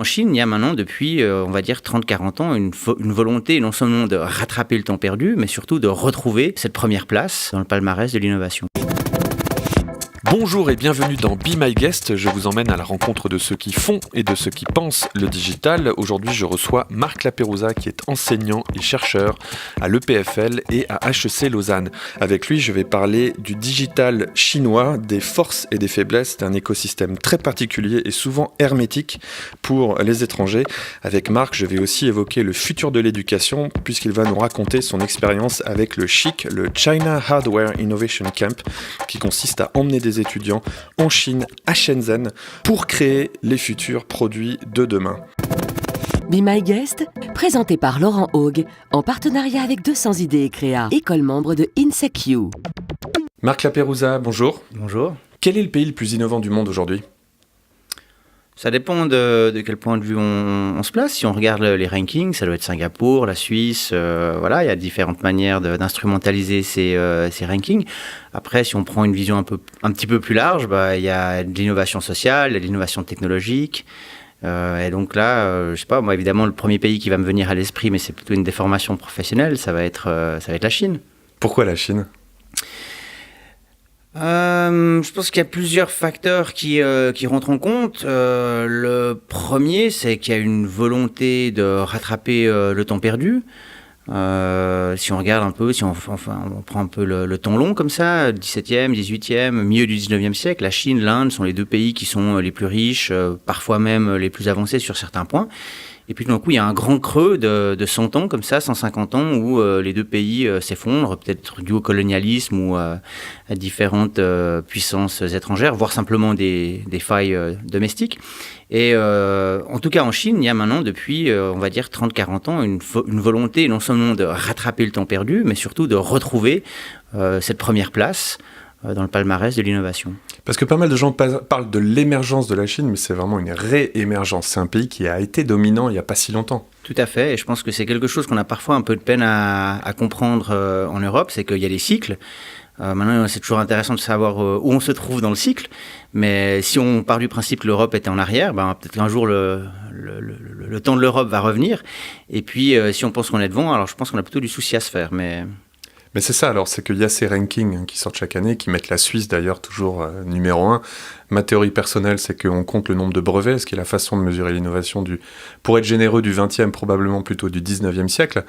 En Chine, il y a maintenant depuis, on va dire 30-40 ans, une volonté non seulement de rattraper le temps perdu, mais surtout de retrouver cette première place dans le palmarès de l'innovation. Bonjour et bienvenue dans Be My Guest, je vous emmène à la rencontre de ceux qui font et de ceux qui pensent le digital. Aujourd'hui, je reçois Marc Lapérouzat qui est enseignant et chercheur à l'EPFL et à HEC Lausanne. Avec lui, je vais parler du digital chinois, des forces et des faiblesses d'un écosystème très particulier et souvent hermétique pour les étrangers. Avec Marc, je vais aussi évoquer le futur de l'éducation puisqu'il va nous raconter son expérience avec le CHIC, le China Hardware Innovation Camp, qui consiste à emmener des étudiants en Chine, à Shenzhen, pour créer les futurs produits de demain. Be My Guest, présenté par Laurent Haug, en partenariat avec 200 idées et créa, école membre de INSECU. Marc Lapérouzat, bonjour. Bonjour. Quel est le pays le plus innovant du monde aujourd'hui ? Ça dépend de quel point de vue on se place. Si on regarde les rankings, ça doit être Singapour, la Suisse. Voilà, il y a différentes manières d'instrumentaliser ces rankings. Après, si on prend une vision un petit peu plus large, il y a de l'innovation sociale, il y a de l'innovation technologique. Et donc là, je sais pas, moi évidemment, le premier pays qui va me venir à l'esprit, mais c'est plutôt une déformation professionnelle, ça va être la Chine. Pourquoi la Chine ? Je pense qu'il y a plusieurs facteurs qui rentrent en compte. Le premier, c'est qu'il y a une volonté de rattraper le temps perdu. Si on regarde un peu, on prend un peu le temps long comme ça, 17e, 18e, milieu du 19e siècle, la Chine, l'Inde sont les deux pays qui sont les plus riches, parfois même les plus avancés sur certains points. Et puis, d'un coup, il y a un grand creux de 100 ans, comme ça, 150 ans, où les deux pays s'effondrent, peut-être dû au colonialisme ou à différentes puissances étrangères, voire simplement des failles domestiques. Et en tout cas, en Chine, il y a maintenant, depuis, on va dire, 30-40 ans, une volonté non seulement de rattraper le temps perdu, mais surtout de retrouver cette première place dans le palmarès de l'innovation. Parce que pas mal de gens parlent de l'émergence de la Chine, mais c'est vraiment une réémergence. C'est un pays qui a été dominant il n'y a pas si longtemps. Tout à fait, et je pense que c'est quelque chose qu'on a parfois un peu de peine à comprendre en Europe, c'est qu'il y a des cycles. Maintenant, c'est toujours intéressant de savoir où on se trouve dans le cycle, mais si on part du principe que l'Europe était en arrière, peut-être qu'un jour le temps de l'Europe va revenir, et puis si on pense qu'on est devant, alors je pense qu'on a plutôt du souci à se faire, Mais c'est ça, alors, c'est qu'il y a ces rankings qui sortent chaque année, qui mettent la Suisse d'ailleurs toujours numéro 1. Ma théorie personnelle, c'est qu'on compte le nombre de brevets, ce qui est la façon de mesurer l'innovation pour être généreux, du 20e, probablement plutôt du 19e siècle.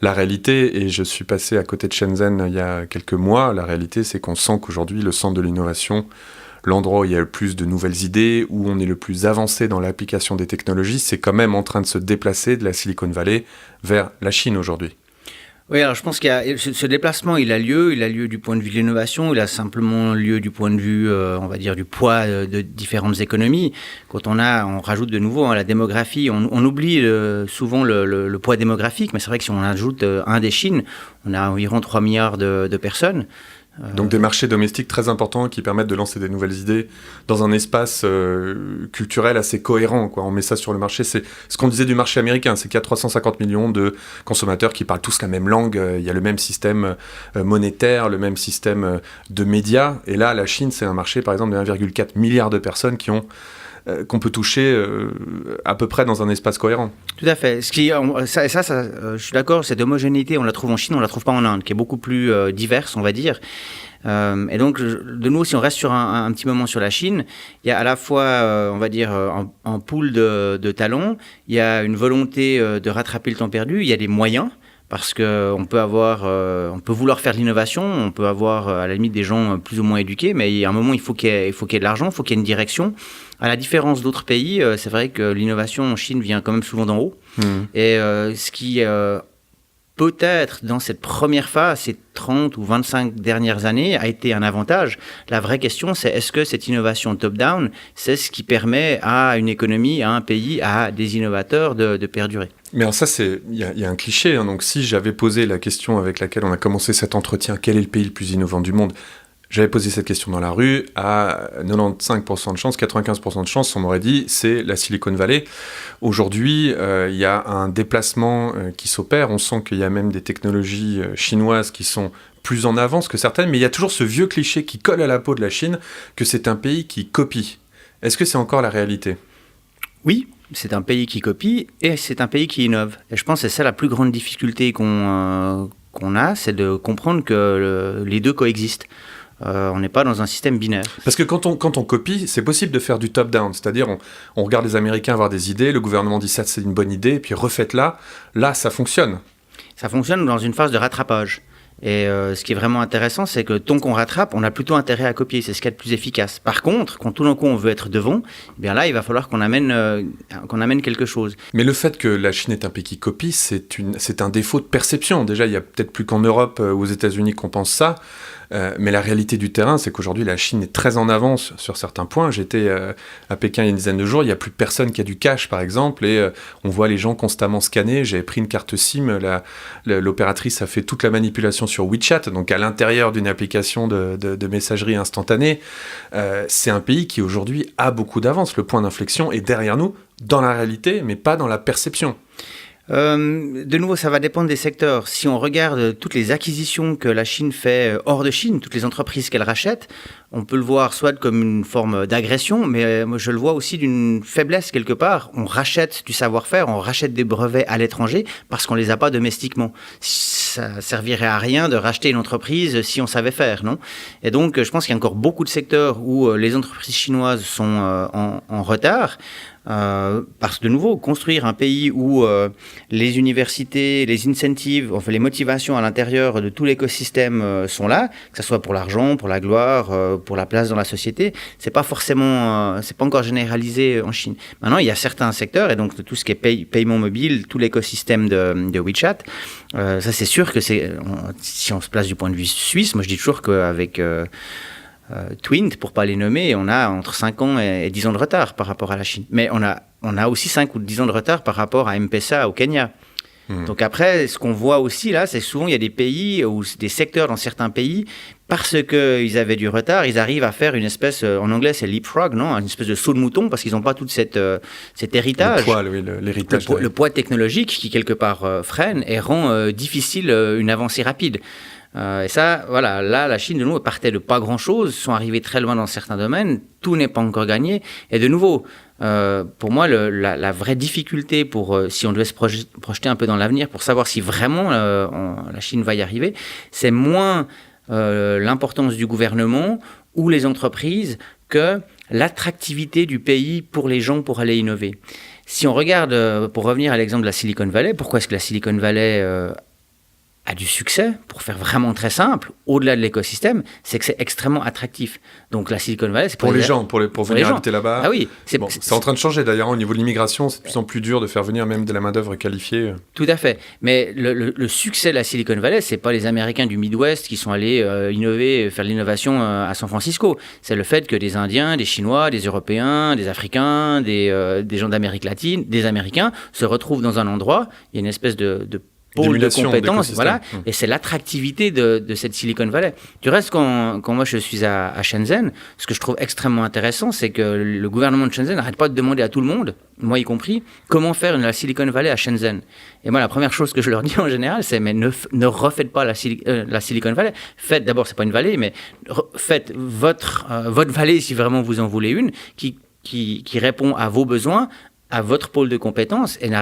La réalité, et je suis passé à côté de Shenzhen il y a quelques mois, la réalité, c'est qu'on sent qu'aujourd'hui, le centre de l'innovation, l'endroit où il y a le plus de nouvelles idées, où on est le plus avancé dans l'application des technologies, c'est quand même en train de se déplacer de la Silicon Valley vers la Chine aujourd'hui. Oui, alors je pense qu'il y a ce déplacement, il a lieu du point de vue de l'innovation, il a simplement lieu du point de vue, on va dire, du poids de différentes économies. Quand on rajoute de nouveau la démographie, on oublie souvent le poids démographique, mais c'est vrai que si on ajoute un des Chines, on a environ 3 milliards de personnes. Donc des marchés domestiques très importants qui permettent de lancer des nouvelles idées dans un espace culturel assez cohérent, quoi. On met ça sur le marché. C'est ce qu'on disait du marché américain, c'est qu'il y a 350 millions de consommateurs qui parlent tous la même langue. Il y a le même système monétaire, le même système de médias. Et là, la Chine, c'est un marché, par exemple, de 1,4 milliard de personnes qu'on peut toucher à peu près dans un espace cohérent. Tout à fait. Je suis d'accord, cette homogénéité, on la trouve en Chine, on ne la trouve pas en Inde, qui est beaucoup plus diverse, on va dire. Et donc, de nouveau, si on reste sur un petit moment sur la Chine, il y a à la fois, on va dire, un pool de talents, il y a une volonté de rattraper le temps perdu, il y a des moyens. Parce qu'on peut vouloir faire de l'innovation, on peut avoir à la limite des gens plus ou moins éduqués, mais à un moment il faut qu'il y ait de l'argent, il faut qu'il y ait une direction. À la différence d'autres pays, c'est vrai que l'innovation en Chine vient quand même souvent d'en haut. Et ce qui peut-être dans cette première phase, ces 30 ou 25 dernières années, a été un avantage. La vraie question, c'est est-ce que cette innovation top-down, c'est ce qui permet à une économie, à un pays, à des innovateurs de perdurer? Mais alors ça, il y a un cliché, hein. Donc si j'avais posé la question avec laquelle on a commencé cet entretien, quel est le pays le plus innovant du monde ? J'avais posé cette question dans la rue, à 95% de chance, 95% de chance, on m'aurait dit c'est la Silicon Valley. Aujourd'hui, il y a un déplacement qui s'opère, on sent qu'il y a même des technologies chinoises qui sont plus en avance que certaines, mais il y a toujours ce vieux cliché qui colle à la peau de la Chine, que c'est un pays qui copie. Est-ce que c'est encore la réalité ? Oui. c'est un pays qui copie et c'est un pays qui innove. Et je pense que c'est ça la plus grande difficulté qu'on a, c'est de comprendre que les deux coexistent. On n'est pas dans un système binaire. Parce que quand on copie, c'est possible de faire du top-down. C'est-à-dire, on regarde les Américains avoir des idées, le gouvernement dit ça, c'est une bonne idée, et puis refaites-la. Là, ça fonctionne. Ça fonctionne dans une phase de rattrapage. Et ce qui est vraiment intéressant, c'est que tant qu'on rattrape, on a plutôt intérêt à copier. C'est ce qu'il y a de plus efficace. Par contre, quand tout d'un coup on veut être devant, eh bien là, il va falloir qu'on amène quelque chose. Mais le fait que la Chine est un pays qui copie, c'est un défaut de perception. Déjà, il n'y a peut-être plus qu'en Europe ou aux États-Unis qu'on pense ça. Mais la réalité du terrain, c'est qu'aujourd'hui, la Chine est très en avance sur certains points. J'étais à Pékin il y a une dizaine de jours, il n'y a plus personne qui a du cash, par exemple, et on voit les gens constamment scanner. J'avais pris une carte SIM, l'opératrice a fait toute la manipulation sur WeChat, donc à l'intérieur d'une application de messagerie instantanée. C'est un pays qui, aujourd'hui, a beaucoup d'avance. Le point d'inflexion est derrière nous, dans la réalité, mais pas dans la perception. De nouveau, ça va dépendre des secteurs. Si on regarde toutes les acquisitions que la Chine fait hors de Chine, toutes les entreprises qu'elle rachète, on peut le voir soit comme une forme d'agression, mais moi je le vois aussi d'une faiblesse quelque part. On rachète du savoir-faire, on rachète des brevets à l'étranger parce qu'on les a pas domestiquement. Ça servirait à rien de racheter une entreprise si on savait faire, non ? Et donc, je pense qu'il y a encore beaucoup de secteurs où les entreprises chinoises sont en retard. Parce que de nouveau, construire un pays où les universités, les incentives, enfin les motivations à l'intérieur de tout l'écosystème sont là, que ce soit pour l'argent, pour la gloire, pour la place dans la société, c'est pas encore généralisé en Chine. Maintenant, il y a certains secteurs, et donc tout ce qui est paiement mobile, tout l'écosystème de WeChat, ça c'est sûr que si on se place du point de vue suisse, moi je dis toujours qu'avec Twint, pour pas les nommer, on a entre 5 ans et 10 ans de retard par rapport à la Chine. Mais on a aussi 5 ou 10 ans de retard par rapport à M-Pesa au Kenya. Donc après, ce qu'on voit aussi là, c'est souvent il y a des pays ou des secteurs dans certains pays, parce qu'ils avaient du retard, ils arrivent à faire une espèce, en anglais c'est leapfrog, non, une espèce de saut de mouton, parce qu'ils n'ont pas tout cet héritage. Le poids, l'héritage. Le poids technologique qui quelque part freine et rend difficile une avancée rapide. Et ça, voilà, là, la Chine, de nouveau, partait de pas grand-chose, sont arrivés très loin dans certains domaines, tout n'est pas encore gagné. Et de nouveau, pour moi, la vraie difficulté si on devait se projeter un peu dans l'avenir, pour savoir si vraiment la Chine va y arriver, c'est moins l'importance du gouvernement ou les entreprises que l'attractivité du pays pour les gens pour aller innover. Si on regarde, pour revenir à l'exemple de la Silicon Valley, pourquoi est-ce que la Silicon Valley a du succès, pour faire vraiment très simple, au-delà de l'écosystème, c'est que c'est extrêmement attractif. Donc la Silicon Valley, c'est pour les gens, pour venir habiter là-bas. Ah oui, c'est en train de changer d'ailleurs au niveau de l'immigration, c'est de plus en plus dur de faire venir même de la main-d'œuvre qualifiée. Tout à fait. Mais le succès de la Silicon Valley, c'est pas les Américains du Midwest qui sont allés innover, faire de l'innovation à San Francisco. C'est le fait que des Indiens, des Chinois, des Européens, des Africains, des gens d'Amérique latine, des Américains se retrouvent dans un endroit, il y a une espèce de pôle de compétences, voilà, et c'est l'attractivité de cette Silicon Valley. Du reste, quand moi je suis à Shenzhen, ce que je trouve extrêmement intéressant, c'est que le gouvernement de Shenzhen n'arrête pas de demander à tout le monde, moi y compris, comment faire la Silicon Valley à Shenzhen. Et moi, la première chose que je leur dis en général, c'est mais ne refaites pas la Silicon Valley. Faites, d'abord, c'est pas une vallée, mais faites votre vallée, si vraiment vous en voulez une, qui répond à vos besoins, à votre pôle de compétences et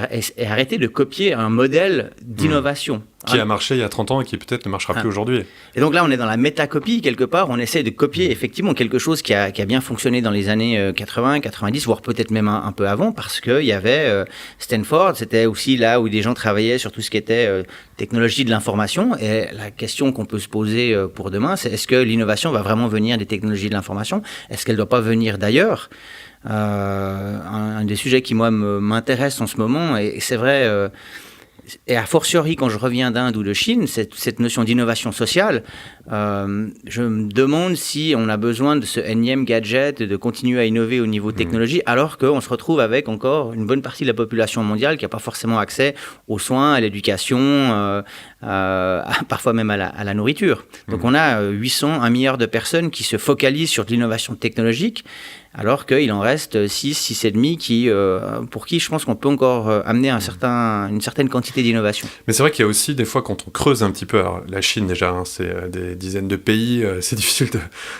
arrêtez de copier un modèle d'innovation. Qui a marché il y a 30 ans et qui peut-être ne marchera plus aujourd'hui. Et donc là, on est dans la métacopie, quelque part. On essaie de copier effectivement quelque chose qui a bien fonctionné dans les années 80, 90, voire peut-être même un peu avant, parce qu'il y avait Stanford, c'était aussi là où des gens travaillaient sur tout ce qui était technologie de l'information. Et la question qu'on peut se poser pour demain, c'est est-ce que l'innovation va vraiment venir des technologies de l'information ? Est-ce qu'elle ne doit pas venir d'ailleurs ? Un des sujets qui, moi, m'intéresse en ce moment, et c'est vrai, et a fortiori quand je reviens d'Inde ou de Chine, cette notion d'innovation sociale, je me demande si on a besoin de ce énième gadget, de continuer à innover au niveau technologie, alors qu'on se retrouve avec encore une bonne partie de la population mondiale qui n'a pas forcément accès aux soins, à l'éducation, parfois même à la nourriture. Donc on a 1 milliard de personnes qui se focalisent sur de l'innovation technologique, alors qu'il en reste 6,5 pour qui je pense qu'on peut encore amener une certaine quantité d'innovation. Mais c'est vrai qu'il y a aussi des fois quand on creuse un petit peu, alors la Chine déjà, c'est des dizaines de pays, c'est difficile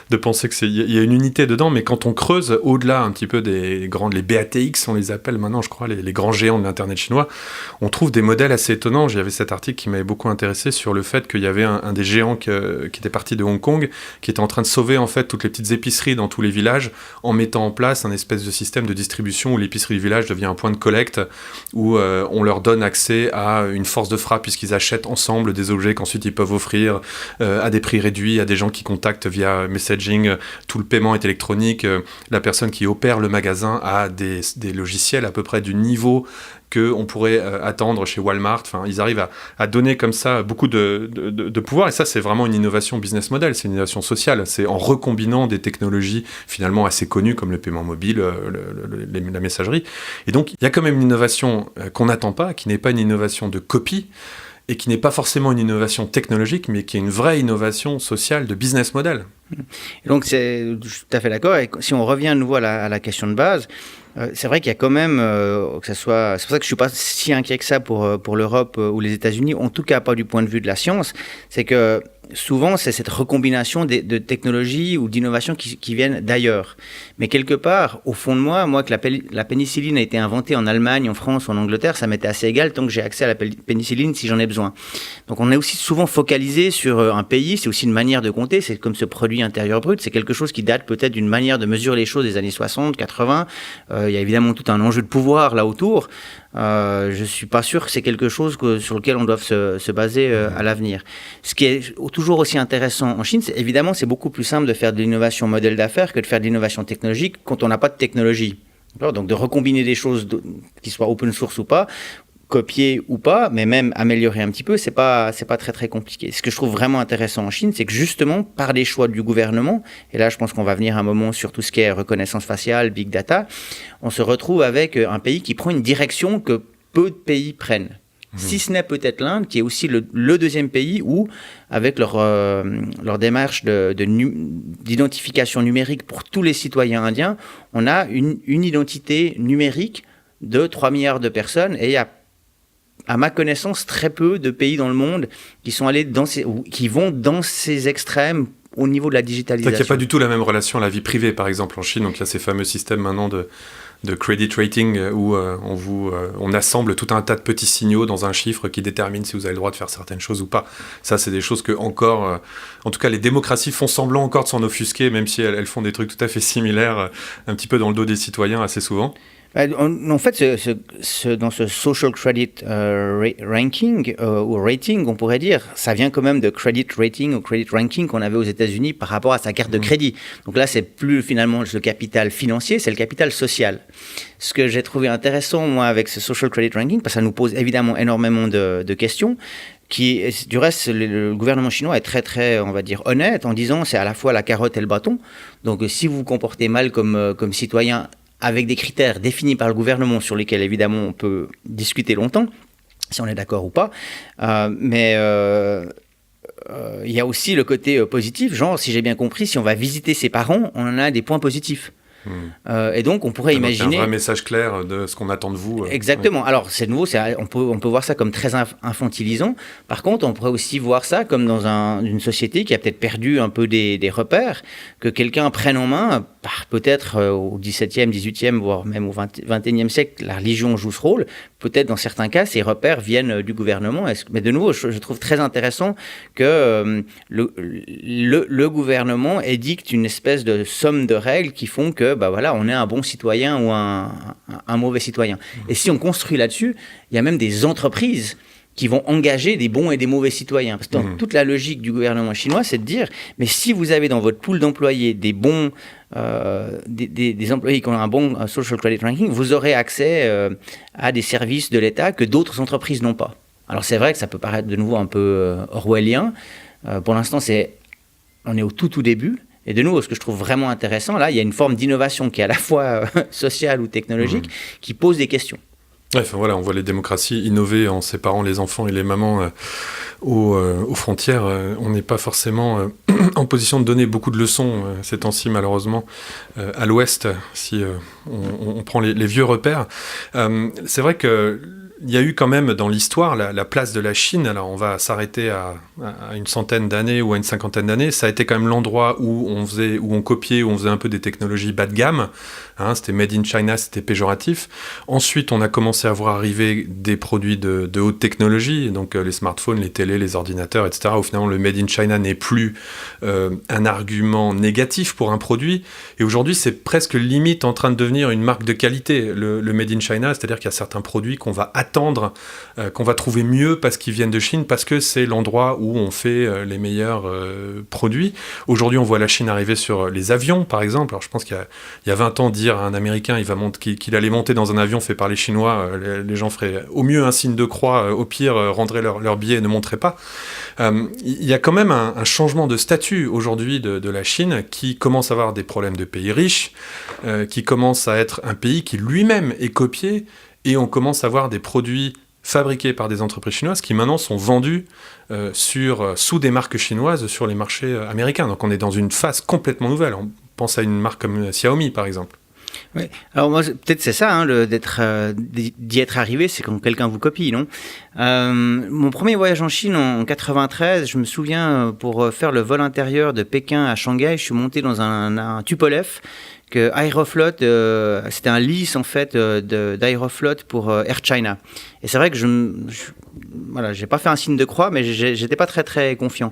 de penser qu'il y a une unité dedans, mais quand on creuse au-delà un petit peu les BATX, on les appelle maintenant, je crois, les grands géants de l'Internet chinois, on trouve des modèles assez étonnants. J'avais cet article qui m'avait beaucoup intéressé sur le fait qu'il y avait un des géants qui était parti de Hong Kong, qui était en train de sauver en fait toutes les petites épiceries dans tous les villages en mettant en place un espèce de système de distribution où l'épicerie du village devient un point de collecte où on leur donne accès à une force de frappe puisqu'ils achètent ensemble des objets qu'ensuite ils peuvent offrir à des prix réduits à des gens qui contactent via messaging. Tout le paiement est électronique. La personne qui opère le magasin a des logiciels à peu près du niveau qu'on pourrait attendre chez Walmart. Enfin, ils arrivent à donner comme ça beaucoup de pouvoir. Et ça, c'est vraiment une innovation business model. C'est une innovation sociale. C'est en recombinant des technologies finalement assez connues comme le paiement mobile, la messagerie. Et donc, il y a quand même une innovation qu'on n'attend pas, qui n'est pas une innovation de copie, et qui n'est pas forcément une innovation technologique, mais qui est une vraie innovation sociale de business model. Donc, je suis tout à fait d'accord. Et si on revient à nouveau à la question de base, c'est vrai qu'il y a quand même, c'est pour ça que je ne suis pas si inquiet que ça pour l'Europe ou les États-Unis, en tout cas pas du point de vue de la science, c'est que souvent, c'est cette recombination de technologies ou d'innovations qui viennent d'ailleurs. Mais quelque part, au fond de moi que la pénicilline a été inventée en Allemagne, en France, en Angleterre, ça m'était assez égal tant que j'ai accès à la pénicilline si j'en ai besoin. Donc on est aussi souvent focalisé sur un pays, c'est aussi une manière de compter, c'est comme ce produit intérieur brut, c'est quelque chose qui date peut-être d'une manière de mesurer les choses des années 60, 80. Il y a évidemment tout un enjeu de pouvoir là autour. Je ne suis pas sûr que c'est quelque chose sur lequel on doit se baser à l'avenir. Ce qui est toujours aussi intéressant en Chine, c'est beaucoup plus simple de faire de l'innovation modèle d'affaires que de faire de l'innovation technologique quand on n'a pas de technologie. Donc de recombiner des choses qui soient open source ou pas, copier ou pas, mais même améliorer un petit peu, c'est pas très très compliqué. Ce que je trouve vraiment intéressant en Chine, c'est que justement par les choix du gouvernement, et là je pense qu'on va venir un moment sur tout ce qui est reconnaissance faciale, big data, on se retrouve avec un pays qui prend une direction que peu de pays prennent. Si ce n'est peut-être l'Inde, qui est aussi le deuxième pays où, avec leur démarche d'identification numérique pour tous les citoyens indiens, on a une identité numérique de 3 milliards de personnes, et il y a, à ma connaissance, très peu de pays dans le monde qui sont allés qui vont dans ces extrêmes au niveau de la digitalisation. Il n'y a pas du tout la même relation à la vie privée, par exemple, en Chine. Donc il y a ces fameux systèmes maintenant de credit rating où on assemble tout un tas de petits signaux dans un chiffre qui détermine si vous avez le droit de faire certaines choses ou pas. Ça, c'est des choses que encore, en tout cas, les démocraties font semblant encore de s'en offusquer, même si elles font des trucs tout à fait similaires, un petit peu dans le dos des citoyens assez souvent. En fait, dans ce social credit ranking ou rating, on pourrait dire, ça vient quand même de credit rating ou credit ranking qu'on avait aux États-Unis par rapport à sa carte de crédit. Donc là, c'est plus finalement le capital financier, c'est le capital social. Ce que j'ai trouvé intéressant, moi, avec ce social credit ranking, parce que ça nous pose évidemment énormément de questions, du reste, le gouvernement chinois est très, très, on va dire, honnête en disant c'est à la fois la carotte et le bâton. Donc, si vous vous comportez mal comme citoyen, avec des critères définis par le gouvernement sur lesquels, évidemment, on peut discuter longtemps, si on est d'accord ou pas. Mais il y a aussi le côté positif, genre, si j'ai bien compris, si on va visiter ses parents, on en a des points positifs. Et donc, on pourrait imaginer... un vrai message clair de ce qu'on attend de vous. Exactement. Ouais. Alors, c'est nouveau, on peut voir ça comme très infantilisant. Par contre, on pourrait aussi voir ça comme dans une société qui a peut-être perdu un peu des repères, que quelqu'un prenne en main, peut-être au XVIIe, XVIIIe, voire même au XXIe siècle, la religion joue ce rôle. Peut-être, dans certains cas, ces repères viennent du gouvernement. Mais de nouveau, je trouve très intéressant que le gouvernement édicte une espèce de somme de règles qui font que on est un bon citoyen ou un mauvais citoyen. Et si on construit là-dessus, il y a même des entreprises qui vont engager des bons et des mauvais citoyens. Parce que toute la logique du gouvernement chinois, c'est de dire, mais si vous avez dans votre pool d'employés des bons, des employés qui ont un bon social credit ranking, vous aurez accès à des services de l'État que d'autres entreprises n'ont pas. Alors c'est vrai que ça peut paraître de nouveau un peu orwellien. Pour l'instant, on est au tout début. Et de nouveau, ce que je trouve vraiment intéressant, là, il y a une forme d'innovation qui est à la fois sociale ou technologique, qui pose des questions. Ouais, enfin, voilà, on voit les démocraties innover en séparant les enfants et les mamans aux frontières. On n'est pas forcément en position de donner beaucoup de leçons ces temps-ci, malheureusement, à l'Ouest, si on prend les vieux repères. C'est vrai que il y a eu quand même dans l'histoire la place de la Chine. Alors on va s'arrêter à une centaine d'années ou à une cinquantaine d'années. Ça a été quand même l'endroit où on copiait, où on faisait un peu des technologies bas de gamme. C'était Made in China, c'était péjoratif. Ensuite, on a commencé à voir arriver des produits de haute technologie, donc les smartphones, les télés, les ordinateurs, etc. Où finalement le Made in China n'est plus un argument négatif pour un produit. Et aujourd'hui, c'est presque limite en train de devenir une marque de qualité, le Made in China. C'est-à-dire qu'il y a certains produits qu'on va attendre, qu'on va trouver mieux parce qu'ils viennent de Chine, parce que c'est l'endroit où on fait les meilleurs produits. Aujourd'hui, on voit la Chine arriver sur les avions, par exemple. Alors, je pense qu'il y a 20 ans, dire à un Américain qu'il allait monter dans un avion fait par les Chinois, les gens feraient au mieux un signe de croix, au pire, rendraient leur billet et ne monteraient pas. Il y a quand même un changement de statut aujourd'hui de la Chine qui commence à avoir des problèmes de pays riches, qui commence à être un pays qui lui-même est copié. Et on commence à voir des produits fabriqués par des entreprises chinoises qui maintenant sont vendus sous des marques chinoises sur les marchés américains. Donc on est dans une phase complètement nouvelle. On pense à une marque comme Xiaomi, par exemple. Oui. Alors moi, peut-être c'est ça, d'y être arrivé, c'est quand quelqu'un vous copie, non ? Mon premier voyage en Chine en 93, je me souviens, pour faire le vol intérieur de Pékin à Shanghai, je suis monté dans un Tupolev que Aeroflot, c'était un lease en fait d'Aeroflot pour Air China. Et c'est vrai que voilà, j'ai pas fait un signe de croix, mais j'étais pas très très confiant.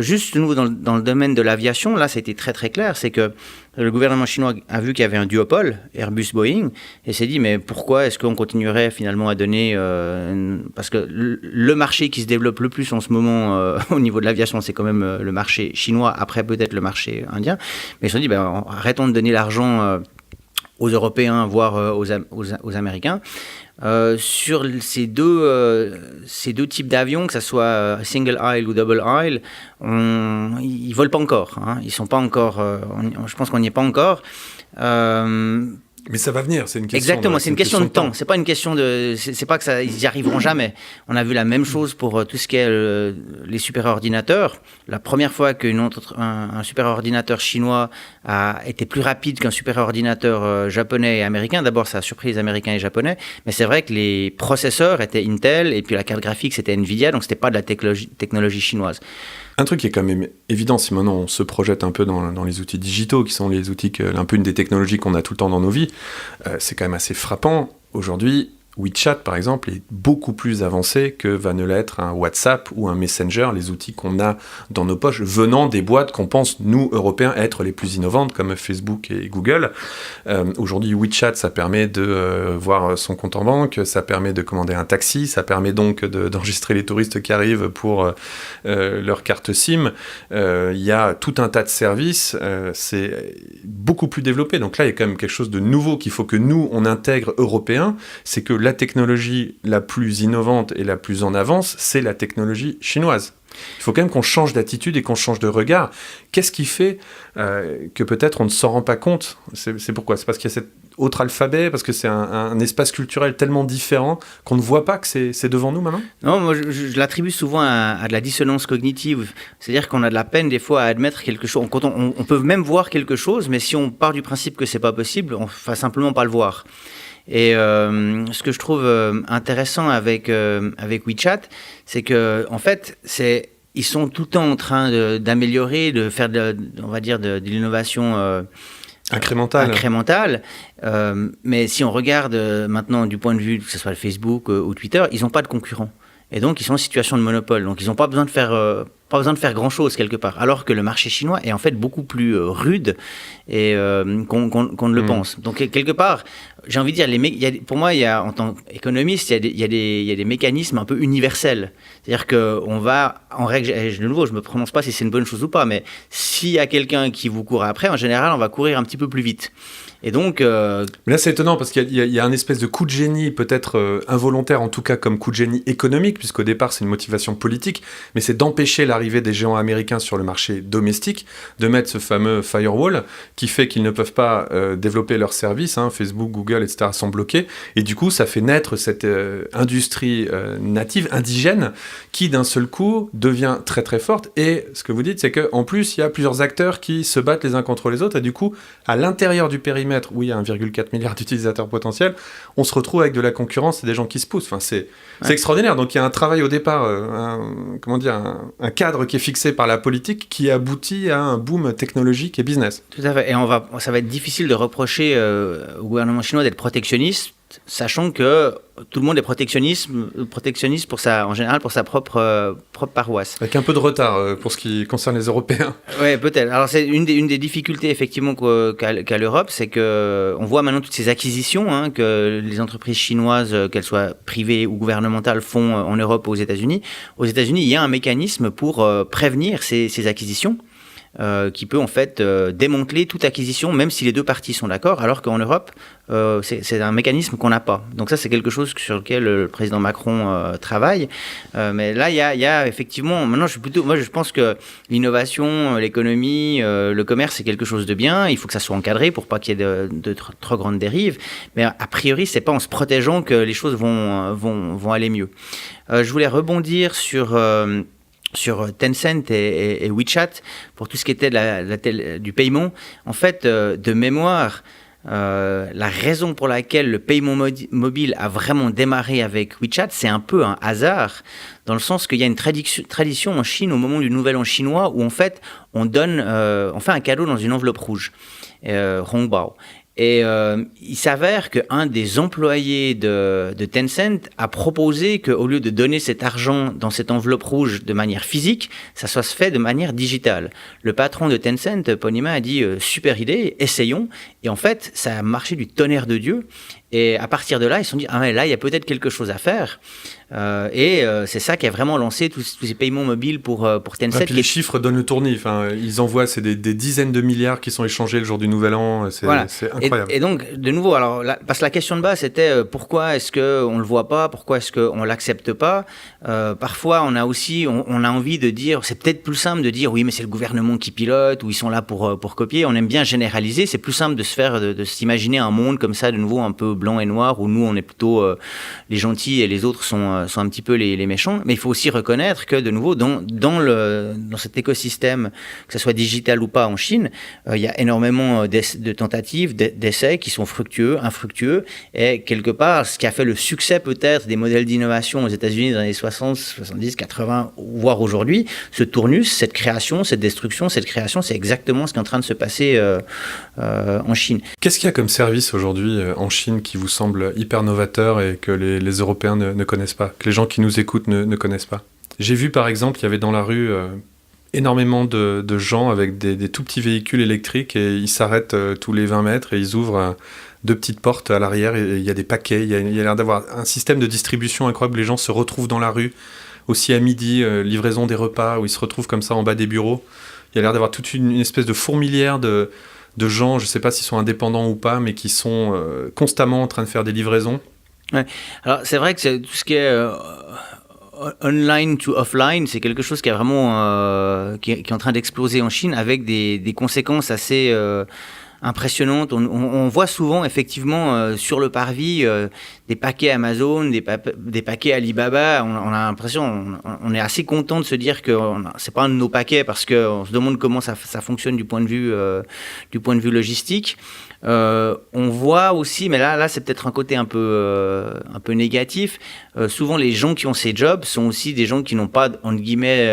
Juste nous dans le domaine de l'aviation, là, c'était très très clair, c'est que le gouvernement chinois a vu qu'il y avait un duopole, Airbus-Boeing, et s'est dit mais pourquoi est-ce qu'on continuerait finalement à donner parce que le marché qui se développe le plus en ce moment au niveau de l'aviation, c'est quand même le marché chinois, après peut-être le marché indien. Mais ils se sont dit arrêtons de donner l'argent aux Européens, voire aux Américains. Sur ces deux types d'avions, que ce soit single aisle ou double aisle, ils volent pas encore. Ils sont pas encore. Je pense qu'on n'y est pas encore. Mais ça va venir, c'est une question. Exactement, c'est une question de temps. C'est pas une question de. C'est pas que ça, ils y arriveront jamais. On a vu la même chose pour tout ce qui est les superordinateurs. La première fois qu'un superordinateur chinois a été plus rapide qu'un superordinateur japonais et américain. D'abord, ça a surpris les Américains et les Japonais. Mais c'est vrai que les processeurs étaient Intel et puis la carte graphique c'était Nvidia, donc c'était pas de la technologie chinoise. Un truc qui est quand même évident, si maintenant on se projette un peu dans les outils digitaux, qui sont les outils, un peu une des technologies qu'on a tout le temps dans nos vies, c'est quand même assez frappant. Aujourd'hui, WeChat, par exemple, est beaucoup plus avancé que va ne l'être un WhatsApp ou un Messenger, les outils qu'on a dans nos poches, venant des boîtes qu'on pense, nous, Européens, être les plus innovantes, comme Facebook et Google. Aujourd'hui, WeChat, ça permet de voir son compte en banque, ça permet de commander un taxi, ça permet donc d'enregistrer les touristes qui arrivent pour leur carte SIM. Il y a tout un tas de services, c'est beaucoup plus développé. Donc là, il y a quand même quelque chose de nouveau qu'il faut que nous, on intègre Européens, c'est que la technologie la plus innovante et la plus en avance, c'est la technologie chinoise. Il faut quand même qu'on change d'attitude et qu'on change de regard. Qu'est-ce qui fait que peut-être on ne s'en rend pas compte ? C'est pourquoi ? C'est parce qu'il y a cet autre alphabet, parce que c'est un espace culturel tellement différent qu'on ne voit pas que c'est devant nous maintenant ? Non, moi je l'attribue souvent à de la dissonance cognitive. C'est-à-dire qu'on a de la peine des fois à admettre quelque chose. Quand on peut même voir quelque chose, mais si on part du principe que c'est pas possible, on va simplement pas le voir. Et ce que je trouve intéressant avec WeChat, c'est que en fait, ils sont tout le temps en train d'améliorer, de faire on va dire de l'innovation incrémentale. Mais si on regarde maintenant du point de vue que ce soit le Facebook ou Twitter, ils n'ont pas de concurrents. Et donc ils sont en situation de monopole. Donc ils n'ont pas besoin de faire grand-chose quelque part. Alors que le marché chinois est en fait beaucoup plus rude et qu'on ne le pense. Donc quelque part, j'ai envie de dire, pour moi, en tant qu'économiste, il y a des mécanismes un peu universels. C'est-à-dire qu'on va, en règle, de nouveau, je ne me prononce pas si c'est une bonne chose ou pas, mais s'il y a quelqu'un qui vous court après, en général, on va courir un petit peu plus vite. Et donc, Mais là, c'est étonnant parce qu'il y a un espèce de coup de génie, peut-être involontaire, en tout cas comme coup de génie économique, puisqu'au départ, c'est une motivation politique, mais c'est d'empêcher l'arrivée l'arrivée des géants américains sur le marché domestique, de mettre ce fameux firewall qui fait qu'ils ne peuvent pas développer leurs services, Facebook, Google, etc. sont bloqués, et du coup ça fait naître cette industrie native, indigène, qui d'un seul coup devient très très forte, et ce que vous dites c'est qu'en plus il y a plusieurs acteurs qui se battent les uns contre les autres, et du coup à l'intérieur du périmètre où il y a 1,4 milliard d'utilisateurs potentiels, on se retrouve avec de la concurrence et des gens qui se poussent. Enfin, c'est extraordinaire. Donc il y a un travail au départ, un cadre qui est fixé par la politique qui aboutit à un boom technologique et business. Tout à fait. Et ça va être difficile de reprocher au gouvernement chinois d'être protectionniste, sachant que tout le monde est protectionniste en général pour sa propre paroisse. Avec un peu de retard pour ce qui concerne les Européens. Oui, peut-être. Alors c'est une des difficultés effectivement qu'a l'Europe, c'est qu'on voit maintenant toutes ces acquisitions que les entreprises chinoises, qu'elles soient privées ou gouvernementales, font en Europe ou aux États-Unis. Aux États-Unis, il y a un mécanisme pour prévenir ces acquisitions. Qui peut en fait démanteler toute acquisition, même si les deux parties sont d'accord, alors qu'en Europe, c'est un mécanisme qu'on n'a pas. Donc ça, c'est quelque chose sur lequel le président Macron travaille. Mais là, il y a effectivement... Maintenant, je pense que l'innovation, l'économie, le commerce, c'est quelque chose de bien. Il faut que ça soit encadré pour pas qu'il y ait de trop grandes dérives. Mais a priori, c'est pas en se protégeant que les choses vont aller mieux. Je voulais rebondir sur Tencent et WeChat, pour tout ce qui était du paiement. En fait, de mémoire, la raison pour laquelle le paiement mobile a vraiment démarré avec WeChat, c'est un peu un hasard, dans le sens qu'il y a une tradition en Chine au moment du Nouvel An chinois où en fait on fait un cadeau dans une enveloppe rouge, Hongbao. Et il s'avère qu'un des employés de Tencent a proposé qu'au lieu de donner cet argent dans cette enveloppe rouge de manière physique, ça soit fait de manière digitale. Le patron de Tencent, Ponima, a dit super idée, essayons. Et en fait, ça a marché du tonnerre de Dieu. Et à partir de là, ils se sont dit, mais là, il y a peut-être quelque chose à faire. C'est ça qui a vraiment lancé tous ces paiements mobiles pour Tencent. Et puis les chiffres donnent le tournis. Enfin, ils envoient, c'est des dizaines de milliards qui sont échangés le jour du Nouvel An. C'est incroyable. Et donc, de nouveau, parce que la question de base, c'était pourquoi est-ce qu'on ne le voit pas, pourquoi est-ce qu'on ne l'accepte pas. Parfois, on a envie de dire, c'est peut-être plus simple de dire, oui, mais c'est le gouvernement qui pilote, ou ils sont là pour copier. On aime bien généraliser. C'est plus simple de s'imaginer un monde comme ça, de nouveau, un peu blanc et noir, où nous, on est plutôt les gentils et les autres sont un petit peu les méchants. Mais il faut aussi reconnaître que, de nouveau, dans cet écosystème, que ce soit digital ou pas en Chine, il y a énormément de tentatives, d'essais qui sont fructueux, infructueux. Et quelque part, ce qui a fait le succès peut-être des modèles d'innovation aux États-Unis dans les années 60, 70, 80, voire aujourd'hui, ce tournus, cette création, cette destruction, cette création, c'est exactement ce qui est en train de se passer en Chine. Qu'est-ce qu'il y a comme service aujourd'hui en Chine qui vous semble hyper novateur et que les Européens ne connaissent pas, que les gens qui nous écoutent ne connaissent pas? J'ai vu par exemple, il y avait dans la rue énormément de gens avec des tout petits véhicules électriques et ils s'arrêtent tous les 20 mètres et ils ouvrent deux petites portes à l'arrière et il y a des paquets, il y a l'air d'avoir un système de distribution incroyable, les gens se retrouvent dans la rue, aussi à midi, livraison des repas où ils se retrouvent comme ça en bas des bureaux. Il y a l'air d'avoir toute une espèce de fourmilière de gens, je ne sais pas s'ils sont indépendants ou pas, mais qui sont constamment en train de faire des livraisons. Ouais. Alors c'est vrai que c'est tout ce qui est online to offline, c'est quelque chose qui est vraiment qui est en train d'exploser en Chine avec des conséquences assez impressionnantes. On voit souvent effectivement sur le parvis des paquets Amazon, des paquets Alibaba. On a l'impression, on est assez content de se dire que c'est pas un de nos paquets parce qu'on se demande comment ça fonctionne du point de vue logistique. On voit aussi, mais là c'est peut-être un côté un peu négatif. Souvent les gens qui ont ces jobs sont aussi des gens qui n'ont pas, entre guillemets,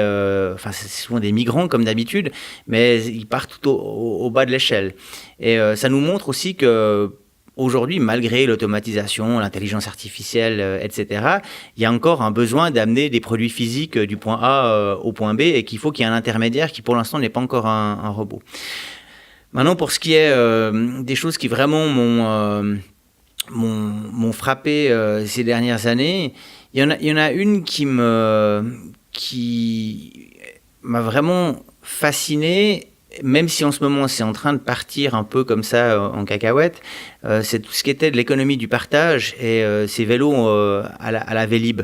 c'est souvent des migrants comme d'habitude, mais ils partent tout au bas de l'échelle. Et ça nous montre aussi que aujourd'hui, malgré l'automatisation, l'intelligence artificielle, etc., il y a encore un besoin d'amener des produits physiques du point A au point B et qu'il faut qu'il y ait un intermédiaire qui pour l'instant n'est pas encore un robot. Maintenant, pour ce qui est des choses qui vraiment m'ont frappé ces dernières années, il y en a une qui m'a vraiment fasciné, même si en ce moment c'est en train de partir un peu comme ça en cacahuète. c'est tout ce qui était de l'économie du partage et ces vélos à la Vélib.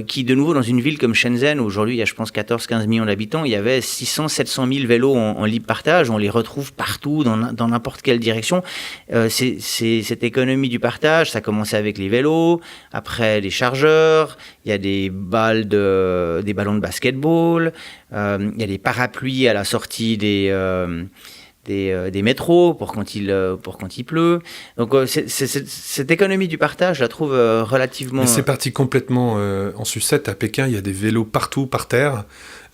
Qui, de nouveau, dans une ville comme Shenzhen, où aujourd'hui il y a, je pense, 14-15 millions d'habitants, il y avait 600-700 000 vélos en libre partage. On les retrouve partout, dans n'importe quelle direction. C'est cette économie du partage, ça a commencé avec les vélos, après les chargeurs, il y a des ballons de basketball, il y a des parapluies à la sortie des métros pour quand il pleut. Donc cette économie du partage, je la trouve relativement... Mais c'est parti complètement en sucette. À Pékin, il y a des vélos partout par terre.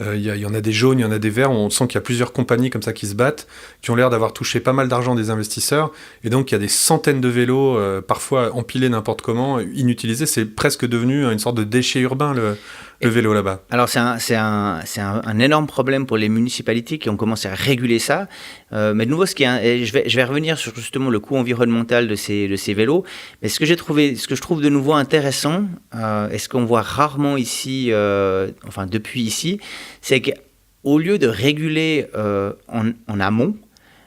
Il y en a des jaunes, il y en a des verts. On sent qu'il y a plusieurs compagnies comme ça qui se battent, qui ont l'air d'avoir touché pas mal d'argent des investisseurs. Et donc, il y a des centaines de vélos, parfois empilés n'importe comment, inutilisés. C'est presque devenu une sorte de déchet urbain, le vélo là-bas. Alors c'est un énorme problème pour les municipalités qui ont commencé à réguler ça. Mais de nouveau, je vais revenir sur justement le coût environnemental de ces vélos. Mais ce que je trouve de nouveau intéressant, et ce qu'on voit rarement ici, depuis ici, c'est qu'au lieu de réguler en amont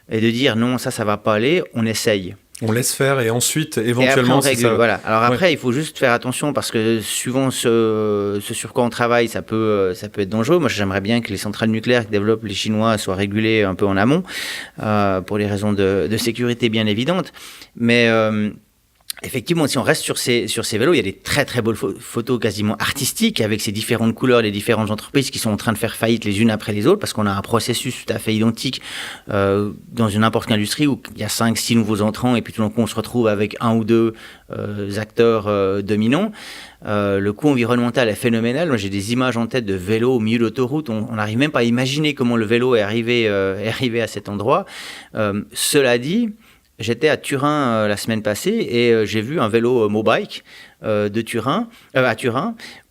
et de dire non, ça va pas aller, on essaye. On laisse faire et ensuite, éventuellement, et après, on régule, voilà. Alors après, il faut juste faire attention parce que suivant ce sur quoi on travaille, ça peut être dangereux. Moi, j'aimerais bien que les centrales nucléaires que développent les Chinois soient régulées un peu en amont pour les raisons de sécurité bien évidentes. Mais effectivement, si on reste sur ces vélos, il y a des très très belles photos quasiment artistiques avec ces différentes couleurs des différentes entreprises qui sont en train de faire faillite les unes après les autres parce qu'on a un processus tout à fait identique dans n'importe quelle industrie où il y a 5-6 nouveaux entrants et puis tout d'un coup on se retrouve avec un ou deux acteurs dominants. Le coût environnemental est phénoménal. Moi, j'ai des images en tête de vélos au milieu d'autoroute. On n'arrive même pas à imaginer comment le vélo est arrivé à cet endroit. Cela dit, j'étais à Turin la semaine passée et j'ai vu un vélo Mobike à Turin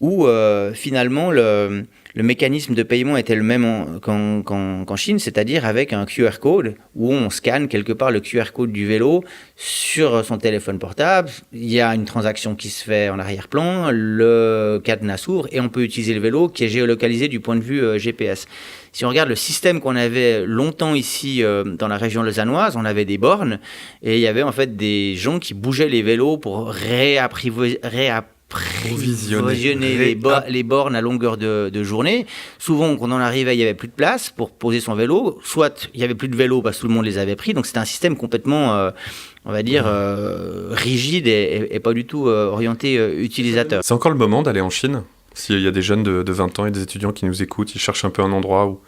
où finalement le mécanisme de paiement était le même qu'en Chine, c'est-à-dire avec un QR code où on scanne quelque part le QR code du vélo sur son téléphone portable. Il y a une transaction qui se fait en arrière-plan, le cadenas s'ouvre et on peut utiliser le vélo qui est géolocalisé du point de vue GPS. Si on regarde le système qu'on avait longtemps ici dans la région lausannoise, on avait des bornes et il y avait en fait des gens qui bougeaient les vélos pour réapprovisionner les bornes à longueur de journée. Souvent, quand on arrivait, il n'y avait plus de place pour poser son vélo. Soit il n'y avait plus de vélos parce que tout le monde les avait pris. Donc, c'était un système complètement, rigide et pas du tout orienté utilisateur. C'est encore le moment d'aller en Chine. S'il y a des jeunes de 20 ans et des étudiants qui nous écoutent, ils cherchent un peu un endroit où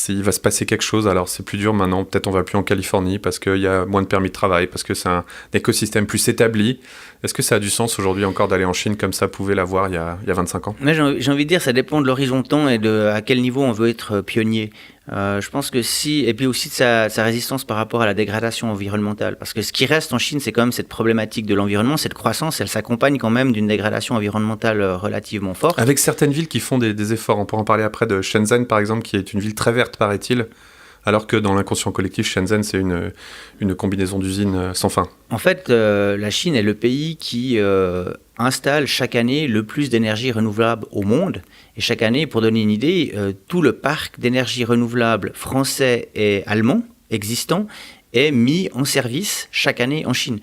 il va se passer quelque chose. Alors c'est plus dur maintenant, peut-être on va plus en Californie parce qu'il y a moins de permis de travail, parce que c'est un écosystème plus établi. Est-ce que ça a du sens aujourd'hui encore d'aller en Chine comme ça pouvait l'avoir il y a 25 ans ? Mais j'ai envie de dire, ça dépend de l'horizon de temps et à quel niveau on veut être pionnier. Je pense que et puis aussi de sa résistance par rapport à la dégradation environnementale. Parce que ce qui reste en Chine, c'est quand même cette problématique de l'environnement, cette croissance, elle s'accompagne quand même d'une dégradation environnementale relativement forte. Avec certaines villes qui font des efforts, on pourra en parler après de Shenzhen par exemple, qui est une ville très verte paraît-il, alors que dans l'inconscient collectif, Shenzhen c'est une combinaison d'usines sans fin. En fait, la Chine est le pays qui installe chaque année le plus d'énergie renouvelable au monde. Et chaque année, pour donner une idée, tout le parc d'énergie renouvelable français et allemand existant est mis en service chaque année en Chine.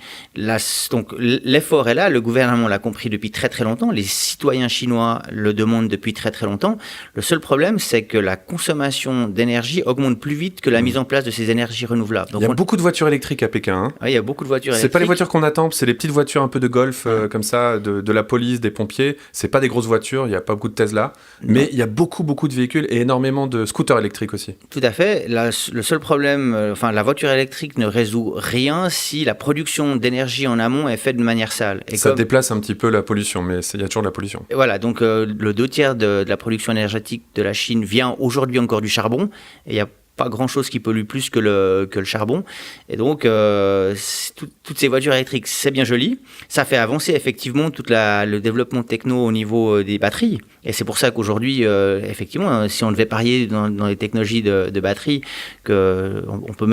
Donc l'effort est là, le gouvernement l'a compris depuis très très longtemps, les citoyens chinois le demandent depuis très très longtemps. Le seul problème, c'est que la consommation d'énergie augmente plus vite que la mise en place de ces énergies renouvelables. Donc il y a beaucoup de voitures électriques à Pékin. Hein. Oui, il y a beaucoup de voitures C'est électriques. pas les voitures qu'on attend, c'est les petites voitures un peu de golf comme ça, de la police, des pompiers. C'est pas des grosses voitures, il n'y a pas beaucoup de Tesla, mais il y a beaucoup de véhicules et énormément de scooters électriques aussi. Tout à fait. Le seul problème, la voiture électrique ne résout rien si la production d'énergie en amont est faite de manière sale. Et ça déplace un petit peu la pollution, mais il y a toujours de la pollution. Et voilà, donc le 2/3 de la production énergétique de la Chine vient aujourd'hui encore du charbon, et il n'y a pas grand-chose qui pollue plus que le charbon. Et donc, toutes ces voitures électriques, c'est bien joli. Ça fait avancer effectivement tout le développement techno au niveau des batteries. Et c'est pour ça qu'aujourd'hui, effectivement, si on devait parier dans les technologies de batterie, on peut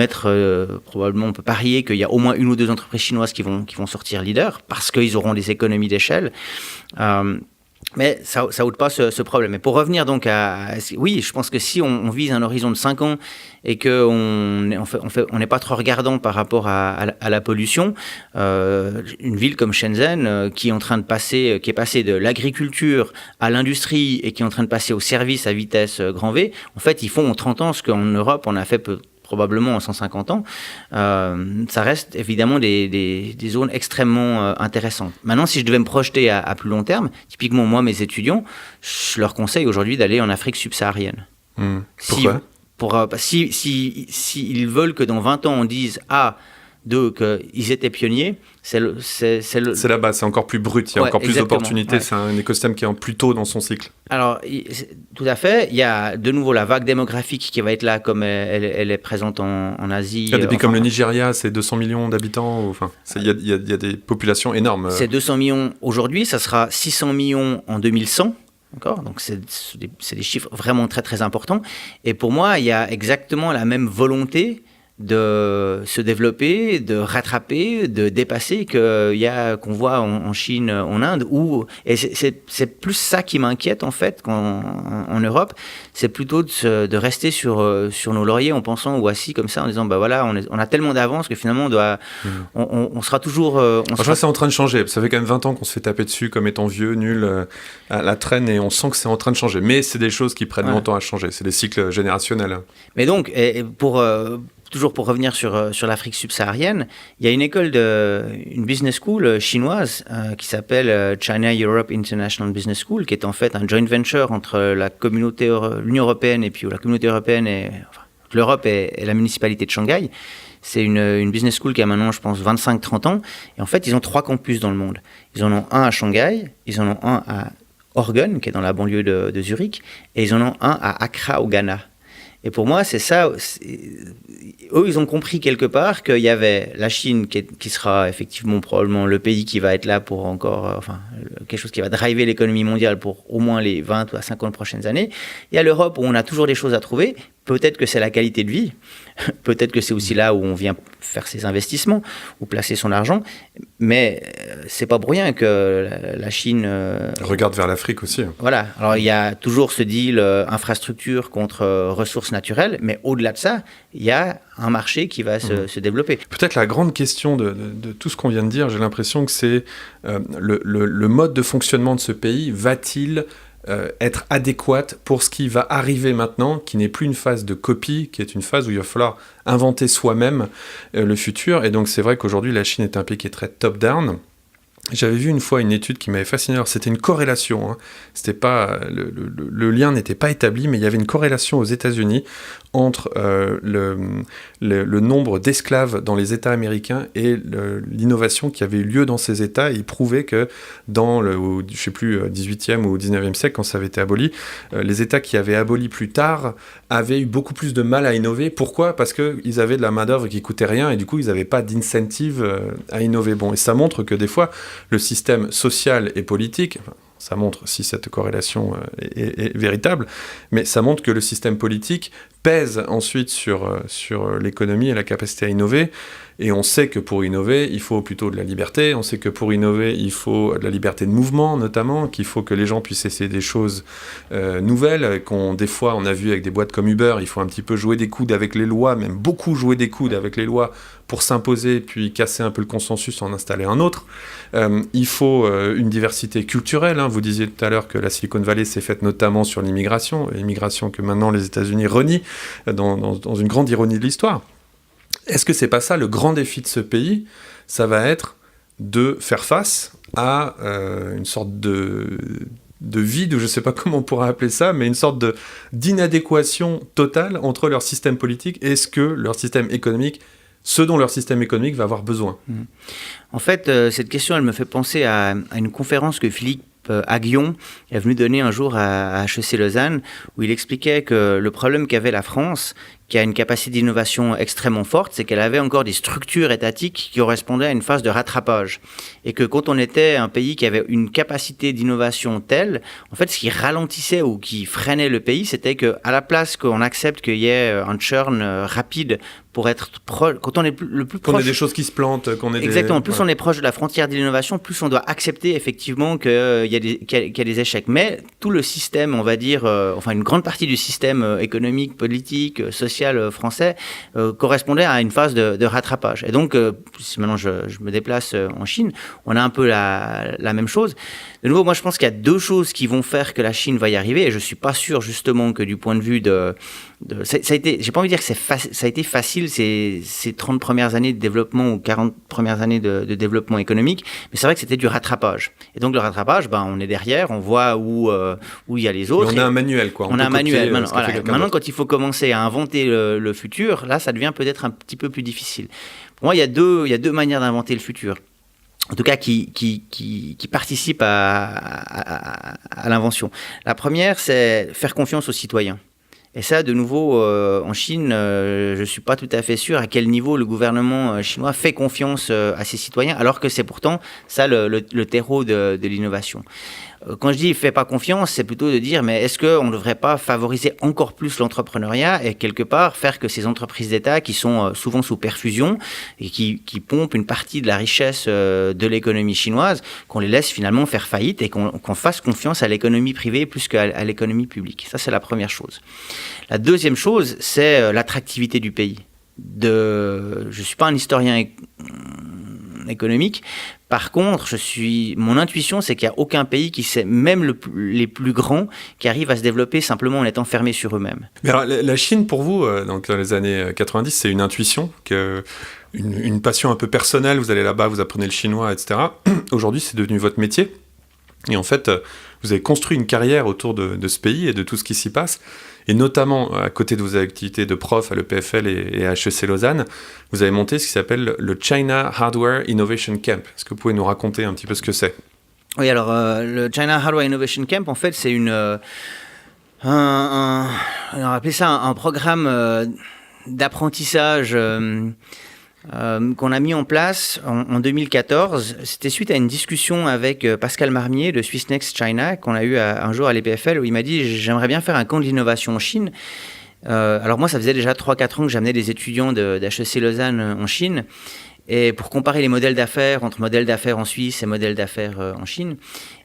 probablement, on peut parier qu'il y a au moins une ou deux entreprises chinoises qui vont sortir leaders parce qu'ils auront des économies d'échelle. Mais ça ôte pas ce problème. Et pour revenir donc oui, je pense que si on vise un horizon de 5 ans et qu'on n'est pas trop regardant par rapport à la pollution, une ville comme Shenzhen qui est passée de l'agriculture à l'industrie et qui est en train de passer au service à vitesse grand V, en fait, ils font en 30 ans ce qu'en Europe, on a fait probablement en 150 ans, ça reste évidemment des zones extrêmement intéressantes. Maintenant, si je devais me projeter à plus long terme, typiquement moi, mes étudiants, je leur conseille aujourd'hui d'aller en Afrique subsaharienne. Pourquoi ? S'ils veulent que dans 20 ans, on dise qu'ils étaient pionniers, c'est là-bas, c'est encore plus brut, il y a encore plus d'opportunités, c'est un écosystème qui est plus tôt dans son cycle. Alors, tout à fait, il y a de nouveau la vague démographique qui va être là, comme elle est présente en Asie. Il y a des pays comme le Nigeria, c'est 200 millions d'habitants, il y a des populations énormes. C'est 200 millions aujourd'hui, ça sera 600 millions en 2100. D'accord ? Donc, c'est des chiffres vraiment très, très importants. Et pour moi, il y a exactement la même volonté de se développer, de rattraper, de dépasser qu'on voit en Chine, en Inde, et c'est plus ça qui m'inquiète en fait en Europe, c'est plutôt de rester sur nos lauriers en pensant ou assis comme ça en disant on a tellement d'avance que finalement on sera toujours... c'est en train de changer, ça fait quand même 20 ans qu'on se fait taper dessus comme étant vieux, nul, à la traîne, et on sent que c'est en train de changer, mais c'est des choses qui prennent longtemps à changer, c'est des cycles générationnels. Mais donc, toujours pour revenir sur l'Afrique subsaharienne, il y a une business school chinoise qui s'appelle China Europe International Business School, qui est en fait un joint venture entre l'Union européenne et puis la communauté européenne l'Europe et la municipalité de Shanghai. C'est une business school qui a maintenant, je pense, 25-30 ans. Et en fait, ils ont 3 campus dans le monde. Ils en ont un à Shanghai, ils en ont un à Horgen, qui est dans la banlieue de Zurich, et ils en ont un à Accra, au Ghana. Et pour moi, c'est ça. Eux, ils ont compris quelque part qu'il y avait la Chine qui sera effectivement probablement le pays qui va être là pour encore, quelque chose qui va driver l'économie mondiale pour au moins les 20 à 50 prochaines années. Il y a l'Europe où on a toujours des choses à trouver. Peut-être que c'est la qualité de vie. Peut-être que c'est aussi là où on vient faire ses investissements ou placer son argent. Mais c'est pas pour rien que la Chine... regarde vers l'Afrique aussi. Voilà. Alors, il y a toujours ce deal infrastructure contre ressources naturelles. Mais au-delà de ça, il y a un marché qui va se développer. Peut-être la grande question de tout ce qu'on vient de dire, j'ai l'impression que c'est le mode de fonctionnement de ce pays va-t-il être adéquate pour ce qui va arriver maintenant, qui n'est plus une phase de copie, qui est une phase où il va falloir inventer soi-même le futur. Et donc c'est vrai qu'aujourd'hui la Chine est un pays qui est très top-down. J'avais vu une fois une étude qui m'avait fasciné. Alors, c'était une corrélation, hein. C'était pas, le lien n'était pas établi, mais il y avait une corrélation aux États-Unis entre le nombre d'esclaves dans les États américains et l'innovation qui avait eu lieu dans ces États. Et il prouvait que dans je sais plus, 18e ou 19e siècle, quand ça avait été aboli, les États qui avaient aboli plus tard avaient eu beaucoup plus de mal à innover. Pourquoi ? Parce qu'ils avaient de la main-d'œuvre qui coûtait rien et du coup, ils n'avaient pas d'incentive à innover. Bon, et ça montre que des fois, le système social et politique, ça montre si cette corrélation est véritable, mais ça montre que le système politique pèse ensuite sur l'économie et la capacité à innover. Et on sait que pour innover, il faut plutôt de la liberté. On sait que pour innover, il faut de la liberté de mouvement, notamment, qu'il faut que les gens puissent essayer des choses nouvelles. Des fois, on a vu avec des boîtes comme Uber, il faut un petit peu jouer des coudes avec les lois, même beaucoup jouer des coudes avec les lois pour s'imposer, puis casser un peu le consensus, en installer un autre. Il faut une diversité culturelle. Hein. Vous disiez tout à l'heure que la Silicon Valley s'est faite notamment sur l'immigration que maintenant les États-Unis renient dans une grande ironie de l'histoire. Est-ce que c'est pas ça le grand défi de ce pays ? Ça va être de faire face à une sorte de vide, ou je ne sais pas comment on pourrait appeler ça, mais une sorte d'inadéquation totale entre leur système politique et ce dont leur système économique va avoir besoin. En fait, cette question, elle me fait penser à une conférence que Philippe Aghion est venu donner un jour à HEC Lausanne, où il expliquait que le problème qu'avait la France, qui a une capacité d'innovation extrêmement forte, c'est qu'elle avait encore des structures étatiques qui correspondaient à une phase de rattrapage. Et que quand on était un pays qui avait une capacité d'innovation telle, en fait, ce qui ralentissait ou qui freinait le pays, c'était qu'à la place qu'on accepte qu'il y ait un churn rapide pour être quand on est le plus Qu'on proche... ait des choses qui se plantent, Exactement, plus on est proche de la frontière de l'innovation, plus on doit accepter effectivement qu'il y a des échecs. Mais tout le système, on va dire, une grande partie du système économique, politique, social français correspondait à une phase de rattrapage. Et donc, si maintenant je me déplace en Chine, on a un peu la même chose. De nouveau, moi je pense qu'il y a deux choses qui vont faire que la Chine va y arriver, et je suis pas sûr justement que du point de vue ça a été, j'ai pas envie de dire que ça a été facile ces 30 premières années de développement ou 40 premières années de développement économique, mais c'est vrai que c'était du rattrapage. Et donc le rattrapage, on est derrière, on voit où il y a les autres. Mais on a un manuel, quoi. On a un manuel. Maintenant, quand il faut commencer à inventer le futur, là, ça devient peut-être un petit peu plus difficile. Pour moi, il y a deux manières d'inventer le futur. En tout cas, qui participent à l'invention. La première, c'est faire confiance aux citoyens. Et ça, de nouveau, en Chine, je ne suis pas tout à fait sûr à quel niveau le gouvernement chinois fait confiance à ses citoyens, alors que c'est pourtant ça le terreau de l'innovation. Quand je dis « fait pas confiance », c'est plutôt de dire « mais est-ce qu'on ne devrait pas favoriser encore plus l'entrepreneuriat et quelque part faire que ces entreprises d'État qui sont souvent sous perfusion et qui pompent une partie de la richesse de l'économie chinoise, qu'on les laisse finalement faire faillite et qu'on fasse confiance à l'économie privée plus qu'à l'économie publique ». Ça, c'est la première chose. La deuxième chose, c'est l'attractivité du pays. Je ne suis pas un historien économique. Par contre, mon intuition, c'est qu'il n'y a aucun pays qui sait, même les plus grands, qui arrive à se développer simplement en étant fermés sur eux-mêmes. Mais alors, la Chine, pour vous, donc dans les années 90, c'est une intuition, une passion un peu personnelle. Vous allez là-bas, vous apprenez le chinois, etc. Aujourd'hui, c'est devenu votre métier. Et en fait, vous avez construit une carrière autour de ce pays et de tout ce qui s'y passe. Et notamment, à côté de vos activités de prof à l'EPFL et à HEC Lausanne, vous avez monté ce qui s'appelle le China Hardware Innovation Camp. Est-ce que vous pouvez nous raconter un petit peu ce que c'est ? Oui, alors le China Hardware Innovation Camp, en fait, c'est on va appeler ça un programme d'apprentissage qu'on a mis en place en 2014. C'était suite à une discussion avec Pascal Marmier de Swiss Next China qu'on a eu un jour à l'EPFL, où il m'a dit « j'aimerais bien faire un camp de l'innovation en Chine ». Alors moi, ça faisait déjà 3-4 ans que j'amenais des étudiants d'HEC Lausanne en Chine, et pour comparer les modèles d'affaires entre modèles d'affaires en Suisse et modèles d'affaires en Chine.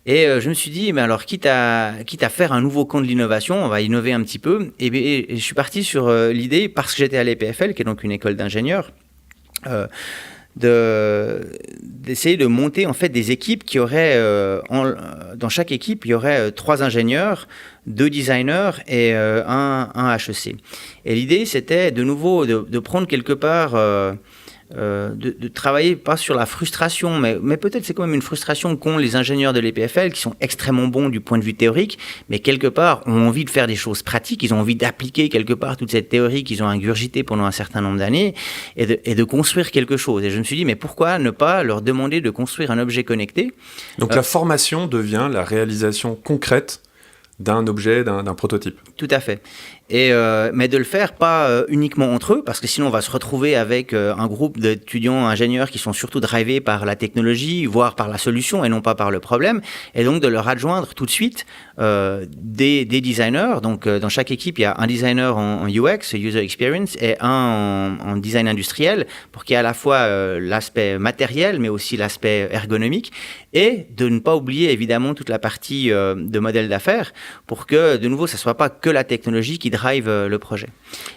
Et je me suis dit, mais alors quitte à faire un nouveau camp de l'innovation, on va innover un petit peu. Et je suis parti sur l'idée, parce que j'étais à l'EPFL, qui est donc une école d'ingénieurs, d'essayer de monter en fait des équipes qui auraient dans chaque équipe il y aurait 3 ingénieurs, 2 designers et un HEC. Et l'idée, c'était de nouveau de prendre quelque part de travailler pas sur la frustration, mais peut-être c'est quand même une frustration qu'ont les ingénieurs de l'EPFL, qui sont extrêmement bons du point de vue théorique, mais quelque part ont envie de faire des choses pratiques, ils ont envie d'appliquer quelque part toute cette théorie qu'ils ont ingurgitée pendant un certain nombre d'années et de construire quelque chose. Et je me suis dit, mais pourquoi ne pas leur demander de construire un objet connecté ? Donc la formation devient la réalisation concrète d'un objet, d'un prototype. Tout à fait. Mais de le faire pas uniquement entre eux, parce que sinon on va se retrouver avec un groupe d'étudiants ingénieurs qui sont surtout drivés par la technologie, voire par la solution et non pas par le problème, et donc de leur adjoindre tout de suite des designers. Donc dans chaque équipe, il y a un designer en UX, User Experience, et un en design industriel, pour qu'il y ait à la fois l'aspect matériel, mais aussi l'aspect ergonomique, et de ne pas oublier évidemment toute la partie de modèle d'affaires, pour que de nouveau ça soit pas que la technologie qui drive le projet.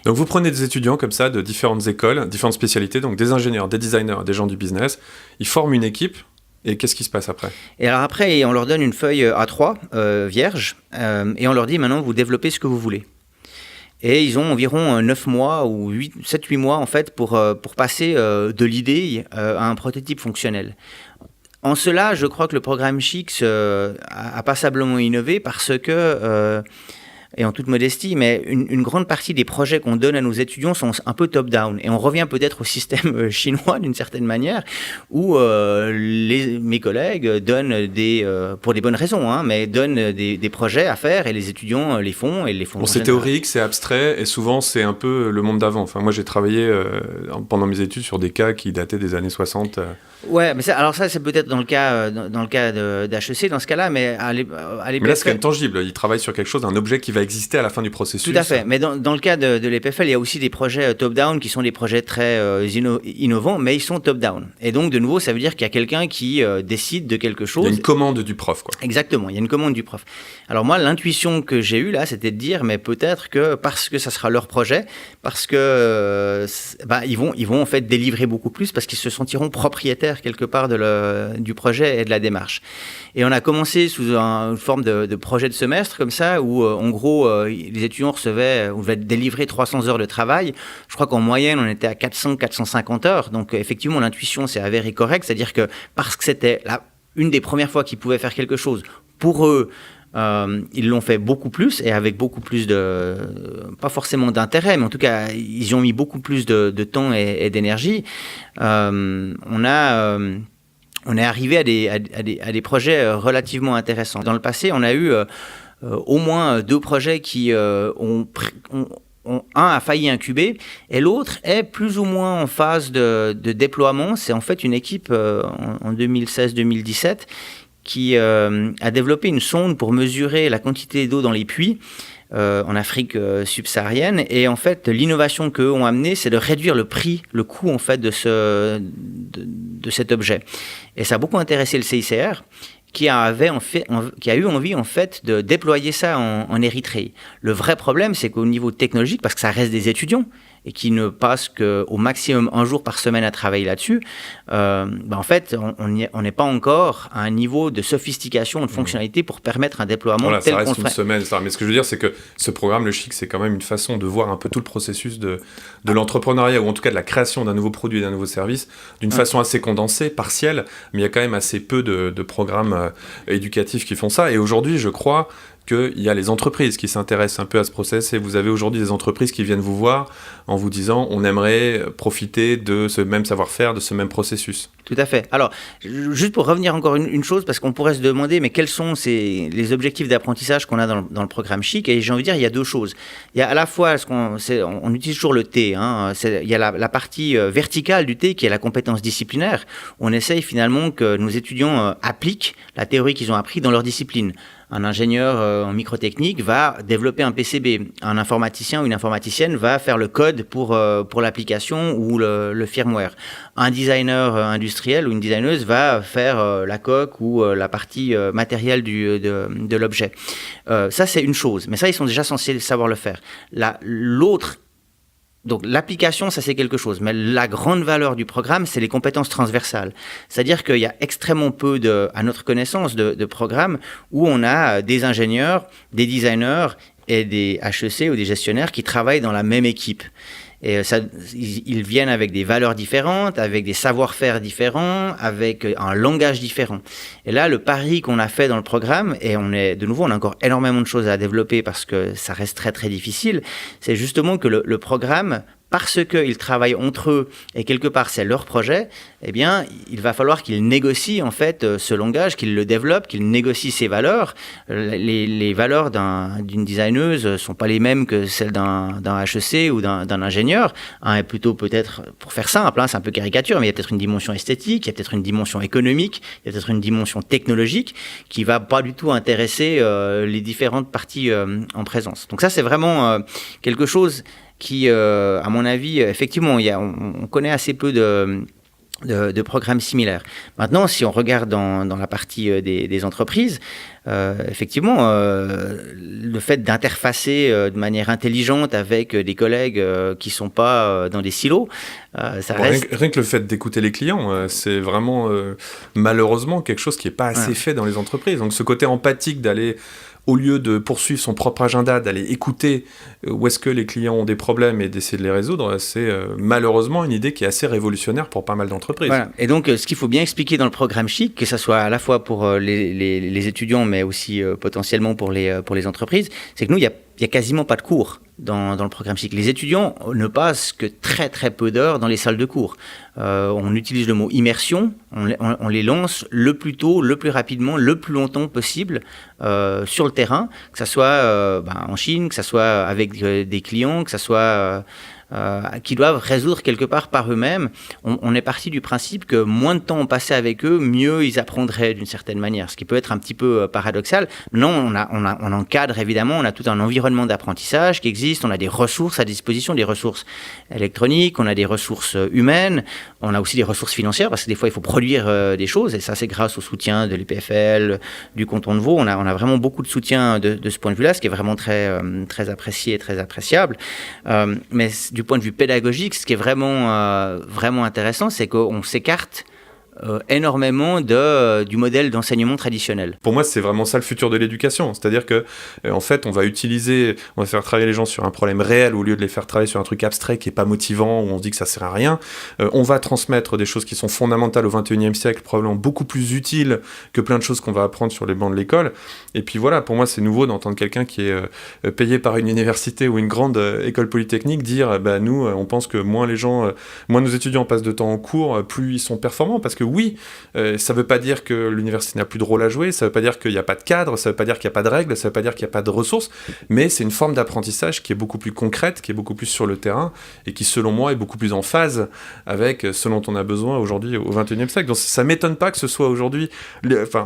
Donc vous prenez des étudiants comme ça de différentes écoles, différentes spécialités, donc des ingénieurs, des designers, des gens du business, ils forment une équipe, et qu'est-ce qui se passe après ? Et alors après, on leur donne une feuille A3 vierge, et on leur dit maintenant vous développez ce que vous voulez. Et ils ont environ 9 mois ou 7-8 mois en fait pour passer de l'idée à un prototype fonctionnel. En cela, je crois que le programme Chix a passablement innové, parce que et en toute modestie, mais une grande partie des projets qu'on donne à nos étudiants sont un peu top-down. Et on revient peut-être au système chinois d'une certaine manière, où mes collègues donnent pour des bonnes raisons, mais donnent des projets à faire, et les étudiants les font. Bon, c'est théorique, c'est abstrait, et souvent c'est un peu le monde d'avant. Enfin, moi j'ai travaillé pendant mes études sur des cas qui dataient des années 60. Ouais, mais ça c'est peut-être dans le cas d'HEC dans ce cas-là, mais à l'époque. Mais là c'est quand même tangible, ils travaillent sur quelque chose, un objet qui va exister à la fin du processus. Tout à fait. Mais dans le cas de l'EPFL, il y a aussi des projets top-down qui sont des projets très innovants, mais ils sont top-down. Et donc, de nouveau, ça veut dire qu'il y a quelqu'un qui décide de quelque chose. Il y a une commande du prof, quoi. Exactement, il y a une commande du prof. Alors moi, l'intuition que j'ai eue là, c'était de dire, mais peut-être que parce que ça sera leur projet, parce que ils vont en fait délivrer beaucoup plus, parce qu'ils se sentiront propriétaires quelque part du projet et de la démarche. Et on a commencé sous une forme de projet de semestre comme ça, où en gros, les étudiants on devait délivrer 300 heures de travail. Je crois qu'en moyenne, on était à 400-450 heures. Donc effectivement, l'intuition s'est avérée correcte, c'est-à-dire que parce que c'était une des premières fois qu'ils pouvaient faire quelque chose, pour eux, ils l'ont fait beaucoup plus et avec beaucoup plus pas forcément d'intérêt, mais en tout cas, ils y ont mis beaucoup plus de temps et d'énergie. On est arrivé à des projets relativement intéressants. Dans le passé, on a eu au moins 2 projets qui un a failli incuber et l'autre est plus ou moins en phase de déploiement. C'est en fait une équipe en 2016-2017 qui a développé une sonde pour mesurer la quantité d'eau dans les puits en Afrique subsaharienne. Et en fait, l'innovation qu'eux ont amenée, c'est de réduire le coût en fait de cet objet. Et ça a beaucoup intéressé le CICR, qui a eu envie en fait de déployer ça en Érythrée. Le vrai problème, c'est qu'au niveau technologique, parce que ça reste des étudiants et qui ne passent qu'au maximum 1 jour par semaine à travailler là-dessus, en fait, on n'est pas encore à un niveau de sophistication, de fonctionnalité pour permettre un déploiement tel qu'on le ferait. Ça reste une semaine, ça. Mais ce que je veux dire, c'est que ce programme, le CHIC, c'est quand même une façon de voir un peu tout le processus de l'entrepreneuriat, ou en tout cas de la création d'un nouveau produit et d'un nouveau service, d'une façon assez condensée, partielle, mais il y a quand même assez peu de programmes éducatifs qui font ça. Et aujourd'hui, je crois qu'il y a les entreprises qui s'intéressent un peu à ce process, et vous avez aujourd'hui des entreprises qui viennent vous voir en vous disant on aimerait profiter de ce même savoir-faire, de ce même processus. Tout à fait. Alors, juste pour revenir encore une chose, parce qu'on pourrait se demander, mais quels sont les objectifs d'apprentissage qu'on a dans le programme CHIC? Et j'ai envie de dire, il y a 2 choses. Il y a à la fois, on utilise toujours le T, il y a la partie verticale du T qui est la compétence disciplinaire. On essaye finalement que nos étudiants appliquent la théorie qu'ils ont appris dans leur discipline. Un ingénieur en microtechnique va développer un PCB. Un informaticien ou une informaticienne va faire le code pour l'application ou le firmware. Un designer industriel ou une designeuse va faire la coque ou la partie matérielle de l'objet. Ça, c'est une chose. Mais ça, ils sont déjà censés savoir le faire. Donc l'application, ça c'est quelque chose, mais la grande valeur du programme, c'est les compétences transversales. C'est-à-dire qu'il y a extrêmement peu, à notre connaissance, de programmes où on a des ingénieurs, des designers et des HEC ou des gestionnaires qui travaillent dans la même équipe. Et ils viennent avec des valeurs différentes, avec des savoir-faire différents, avec un langage différent. Et là, le pari qu'on a fait dans le programme, et on a encore énormément de choses à développer parce que ça reste très très difficile, c'est justement que le programme, parce qu'ils travaillent entre eux et quelque part c'est leur projet, eh bien, il va falloir qu'ils négocient en fait ce langage, qu'ils le développent, qu'ils négocient ces valeurs. Les valeurs d'une designeuse ne sont pas les mêmes que celles d'un HEC ou d'un ingénieur. Un est plutôt peut-être, pour faire simple, c'est un peu caricature, mais il y a peut-être une dimension esthétique, il y a peut-être une dimension économique, il y a peut-être une dimension technologique qui ne va pas du tout intéresser les différentes parties en présence. Donc ça, c'est vraiment quelque chose qui, à mon avis, effectivement, on connaît assez peu de programmes similaires. Maintenant, si on regarde dans la partie des entreprises, effectivement, le fait d'interfacer de manière intelligente avec des collègues qui ne sont pas dans des silos, ça reste... Rien que le fait d'écouter les clients, c'est vraiment malheureusement quelque chose qui n'est pas assez fait dans les entreprises. Donc ce côté empathique d'aller... Au lieu de poursuivre son propre agenda, d'aller écouter où est-ce que les clients ont des problèmes et d'essayer de les résoudre, c'est malheureusement une idée qui est assez révolutionnaire pour pas mal d'entreprises. Voilà. Et donc, ce qu'il faut bien expliquer dans le programme CHIC, que ce soit à la fois pour les étudiants, mais aussi potentiellement pour les entreprises, c'est que nous, il y a quasiment pas de cours dans le programme CHIC. Les étudiants ne passent que très très peu d'heures dans les salles de cours. On utilise le mot immersion, on les lance le plus tôt, le plus rapidement, le plus longtemps possible sur le terrain, que ce soit en Chine, que ce soit avec des clients, que ce soit qu'ils doivent résoudre quelque part par eux-mêmes. On est parti du principe que moins de temps on passait avec eux, mieux ils apprendraient d'une certaine manière, ce qui peut être un petit peu paradoxal. Non, on encadre évidemment, on a tout un environnement d'apprentissage qui existe, on a des ressources à disposition, des ressources électroniques, on a des ressources humaines, on a aussi des ressources financières parce que des fois il faut produire des choses et ça c'est grâce au soutien de l'EPFL, du canton de Vaud. On a vraiment beaucoup de soutien de ce point de vue-là, ce qui est vraiment très apprécié et très appréciable. Mais du point de vue pédagogique, ce qui est vraiment intéressant, c'est qu'on s'écarte énormément du modèle d'enseignement traditionnel. Pour moi, c'est vraiment ça le futur de l'éducation. C'est-à-dire que, en fait, on va faire travailler les gens sur un problème réel au lieu de les faire travailler sur un truc abstrait qui est pas motivant, où on se dit que ça sert à rien. On va transmettre des choses qui sont fondamentales au XXIe siècle, probablement beaucoup plus utiles que plein de choses qu'on va apprendre sur les bancs de l'école. Et puis voilà, pour moi, c'est nouveau d'entendre quelqu'un qui est payé par une université ou une grande école polytechnique dire, nous, on pense que moins nos étudiants passent de temps en cours, plus ils sont performants, parce que oui, ça ne veut pas dire que l'université n'a plus de rôle à jouer, ça ne veut pas dire qu'il n'y a pas de cadre, ça ne veut pas dire qu'il n'y a pas de règles, ça ne veut pas dire qu'il n'y a pas de ressources, mais c'est une forme d'apprentissage qui est beaucoup plus concrète, qui est beaucoup plus sur le terrain, et qui, selon moi, est beaucoup plus en phase avec ce dont on a besoin aujourd'hui au XXIe siècle. Donc ça ne m'étonne pas que ce soit aujourd'hui...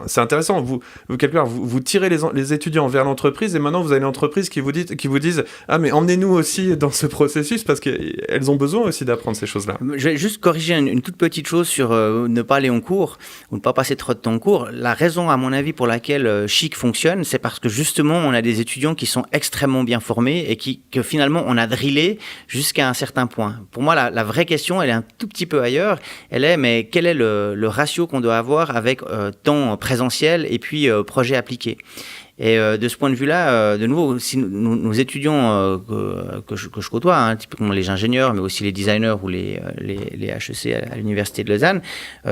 c'est intéressant, vous quelque part, vous tirez les étudiants vers l'entreprise, et maintenant vous avez l'entreprise qui vous disent « Ah, mais emmenez-nous aussi dans ce processus, parce qu'elles ont besoin aussi d'apprendre ces choses-là. » Je vais juste corriger une toute petite chose sur ne pas aller en cours ou ne pas passer trop de temps en cours. La raison, à mon avis, pour laquelle Chic fonctionne, c'est parce que justement, on a des étudiants qui sont extrêmement bien formés et que finalement, on a drillé jusqu'à un certain point. Pour moi, la vraie question, elle est un tout petit peu ailleurs. Elle est, mais quel est le ratio qu'on doit avoir avec temps présentiel et puis projet appliqué ? Et de ce point de vue-là, de nouveau, si nous étudiants que je côtoie, typiquement les ingénieurs, mais aussi les designers ou les HEC à l'Université de Lausanne,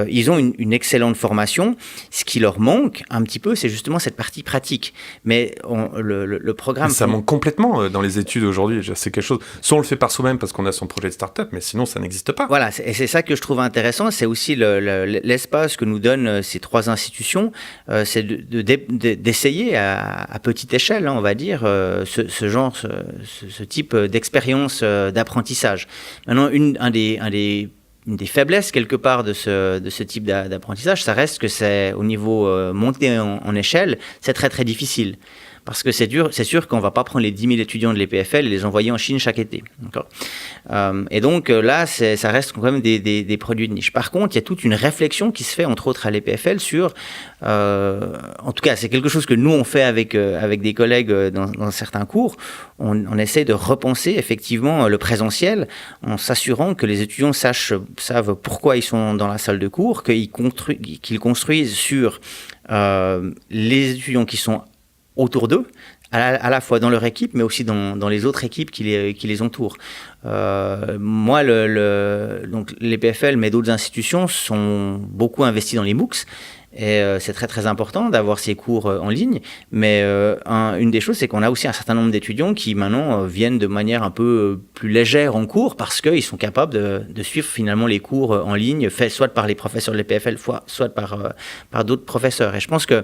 ils ont une excellente formation. Ce qui leur manque un petit peu, c'est justement cette partie pratique. Mais le programme... Ça manque complètement dans les études aujourd'hui. C'est quelque chose... Soit on le fait par soi-même parce qu'on a son projet de start-up, mais sinon ça n'existe pas. Voilà, et c'est ça que je trouve intéressant. C'est aussi l'espace que nous donnent ces trois institutions. C'est d'essayer à petite échelle, on va dire, ce type d'expérience d'apprentissage. Maintenant, une des faiblesses, quelque part, de ce type d'apprentissage, ça reste que c'est, au niveau monté en échelle, c'est très, très difficile. Parce que c'est sûr qu'on ne va pas prendre les 10 000 étudiants de l'EPFL et les envoyer en Chine chaque été. Et donc là, ça reste quand même des produits de niche. Par contre, il y a toute une réflexion qui se fait, entre autres à l'EPFL, sur... en tout cas, c'est quelque chose que nous, on fait avec des collègues dans certains cours. On essaie de repenser effectivement le présentiel en s'assurant que les étudiants savent pourquoi ils sont dans la salle de cours, qu'ils construisent sur les étudiants qui sont autour d'eux, à la fois dans leur équipe, mais aussi dans les autres équipes qui les entourent. Moi, donc l'EPFL, mais d'autres institutions sont beaucoup investis dans les MOOCs. Et c'est très très important d'avoir ces cours en ligne, mais une des choses, c'est qu'on a aussi un certain nombre d'étudiants qui maintenant viennent de manière un peu plus légère en cours parce qu'ils sont capables de suivre finalement les cours en ligne, faits soit par les professeurs de l'EPFL, soit par d'autres professeurs. Et je pense que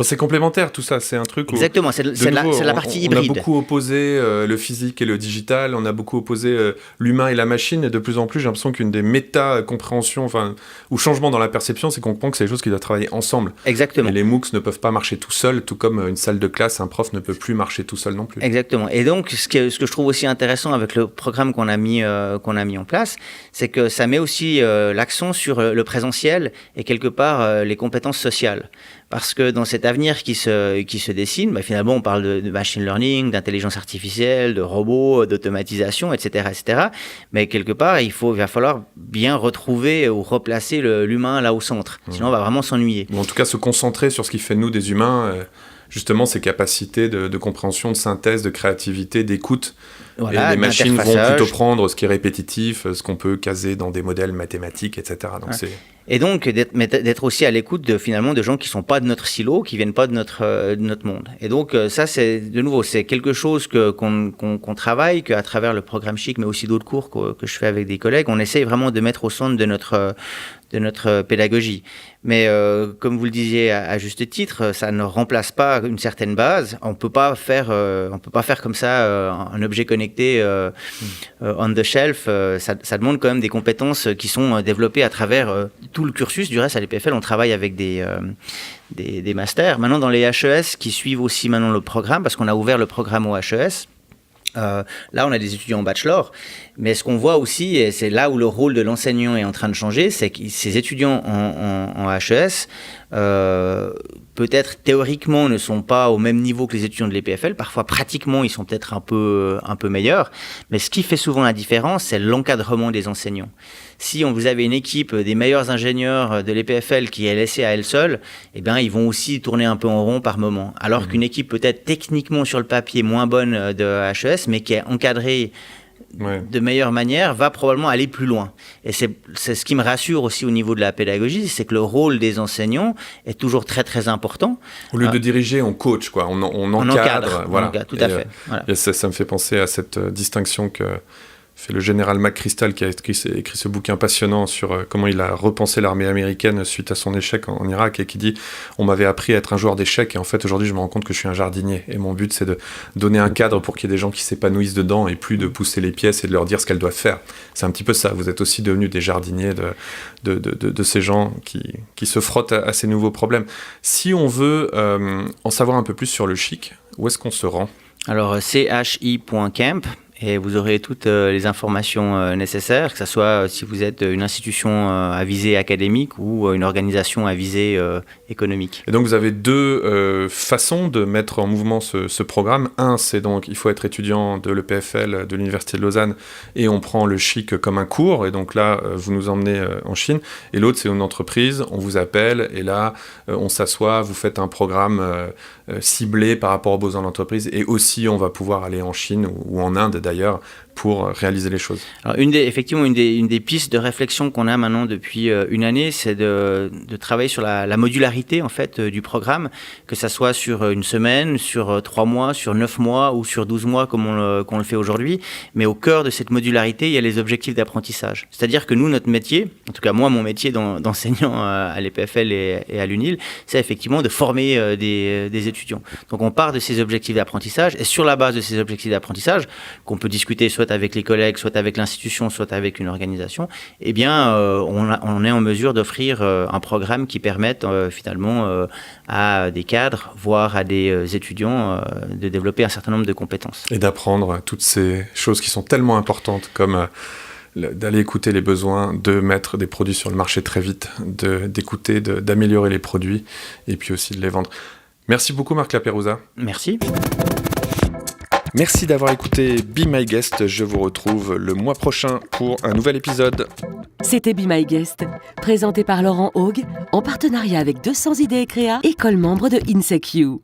c'est complémentaire tout ça, c'est un truc où... Exactement, c'est la partie hybride. On a beaucoup opposé le physique et le digital, on a beaucoup opposé l'humain et la machine, et de plus en plus j'ai l'impression qu'une des méta-compréhensions, ou changements dans la perception, c'est qu'on comprend que c'est des choses qui doivent travailler ensemble. Exactement. Et les MOOCs ne peuvent pas marcher tout seuls, tout comme une salle de classe, un prof ne peut plus marcher tout seul non plus. Exactement. Et donc ce que je trouve aussi intéressant avec le programme qu'on a mis en place, c'est que ça met aussi l'accent sur le présentiel et quelque part les compétences sociales. Parce que dans cet avenir qui se dessine, finalement, on parle de machine learning, d'intelligence artificielle, de robots, d'automatisation, etc., etc. Mais quelque part, il va falloir bien retrouver ou replacer l'humain là au centre. Sinon, on va vraiment s'ennuyer. Ou en tout cas, se concentrer sur ce qui fait de nous des humains, justement, ces capacités de compréhension, de synthèse, de créativité, d'écoute. Voilà, et les machines vont plutôt prendre ce qui est répétitif, ce qu'on peut caser dans des modèles mathématiques, etc. Donc Et donc d'être aussi à l'écoute de gens qui sont pas de notre silo, qui viennent pas de notre monde. Et donc ça, c'est de nouveau, c'est quelque chose qu'on travaille, qu'à travers le programme Chic, mais aussi d'autres cours que je fais avec des collègues, on essaye vraiment de mettre au centre de notre pédagogie. Mais comme vous le disiez à juste titre, ça ne remplace pas une certaine base. On peut pas faire comme ça un objet connecté on the shelf. Ça demande quand même des compétences qui sont développées à travers tout le cursus. Du reste, à l'EPFL, on travaille avec des masters. Maintenant, dans les HES qui suivent aussi maintenant le programme, parce qu'on a ouvert le programme au HES. Là, on a des étudiants en bachelor, mais ce qu'on voit aussi, et c'est là où le rôle de l'enseignant est en train de changer, c'est que ces étudiants en HES, peut-être théoriquement ne sont pas au même niveau que les étudiants de l'EPFL, parfois pratiquement ils sont peut-être un peu meilleurs, mais ce qui fait souvent la différence, c'est l'encadrement des enseignants. Si vous avez une équipe des meilleurs ingénieurs de l'EPFL qui est laissée à elle seule, eh bien, ils vont aussi tourner un peu en rond par moment. Alors qu'une équipe peut-être techniquement sur le papier moins bonne de HES, mais qui est encadrée de meilleure manière, va probablement aller plus loin. Et c'est ce qui me rassure aussi au niveau de la pédagogie, c'est que le rôle des enseignants est toujours très très important. Au lieu de diriger, on coach, quoi. On encadre. Voilà. On encadre, tout à fait. Voilà. Et ça me fait penser à cette distinction que fait le général McChrystal, qui a écrit ce bouquin passionnant sur comment il a repensé l'armée américaine suite à son échec en Irak, et qui dit « On m'avait appris à être un joueur d'échecs, et en fait aujourd'hui je me rends compte que je suis un jardinier, et mon but c'est de donner un cadre pour qu'il y ait des gens qui s'épanouissent dedans, et plus de pousser les pièces et de leur dire ce qu'elles doivent faire. » C'est un petit peu ça, vous êtes aussi devenus des jardiniers de ces gens qui se frottent à ces nouveaux problèmes. Si on veut en savoir un peu plus sur le chic, où est-ce qu'on se rend ? Alors, chi.camp. Et vous aurez toutes les informations nécessaires, que ce soit si vous êtes une institution à visée académique ou une organisation à visée économique. Et donc vous avez deux façons de mettre en mouvement ce programme. Un, c'est donc il faut être étudiant de l'EPFL de l'Université de Lausanne et on prend le chic comme un cours. Et donc là, vous nous emmenez en Chine. Et l'autre, c'est une entreprise, on vous appelle et là, on s'assoit, vous faites un programme ciblé par rapport aux besoins de l'entreprise. Et aussi, on va pouvoir aller en Chine ou en Inde d'ailleurs pour réaliser les choses. Alors une des pistes de réflexion qu'on a maintenant depuis une année, c'est de travailler sur la modularité en fait du programme, que ça soit sur une semaine, sur 3 mois, sur 9 mois ou sur 12 mois comme on le fait aujourd'hui. Mais au cœur de cette modularité, il y a les objectifs d'apprentissage. C'est-à-dire que nous, notre métier, en tout cas moi, mon métier d'enseignant à l'EPFL et à l'UNIL, c'est effectivement de former des étudiants. Donc on part de ces objectifs d'apprentissage et sur la base de ces objectifs d'apprentissage, qu'on peut discuter soit avec les collègues, soit avec l'institution, soit avec une organisation, eh bien, on est en mesure d'offrir un programme qui permette finalement à des cadres, voire à des étudiants, de développer un certain nombre de compétences. Et d'apprendre toutes ces choses qui sont tellement importantes, comme d'aller écouter les besoins, de mettre des produits sur le marché très vite, d'écouter, d'améliorer les produits, et puis aussi de les vendre. Merci beaucoup Marc Laperouza. Merci. Merci d'avoir écouté Be My Guest. Je vous retrouve le mois prochain pour un nouvel épisode. C'était Be My Guest, présenté par Laurent Haug, en partenariat avec 200 idées et créa, école membre de INSECU.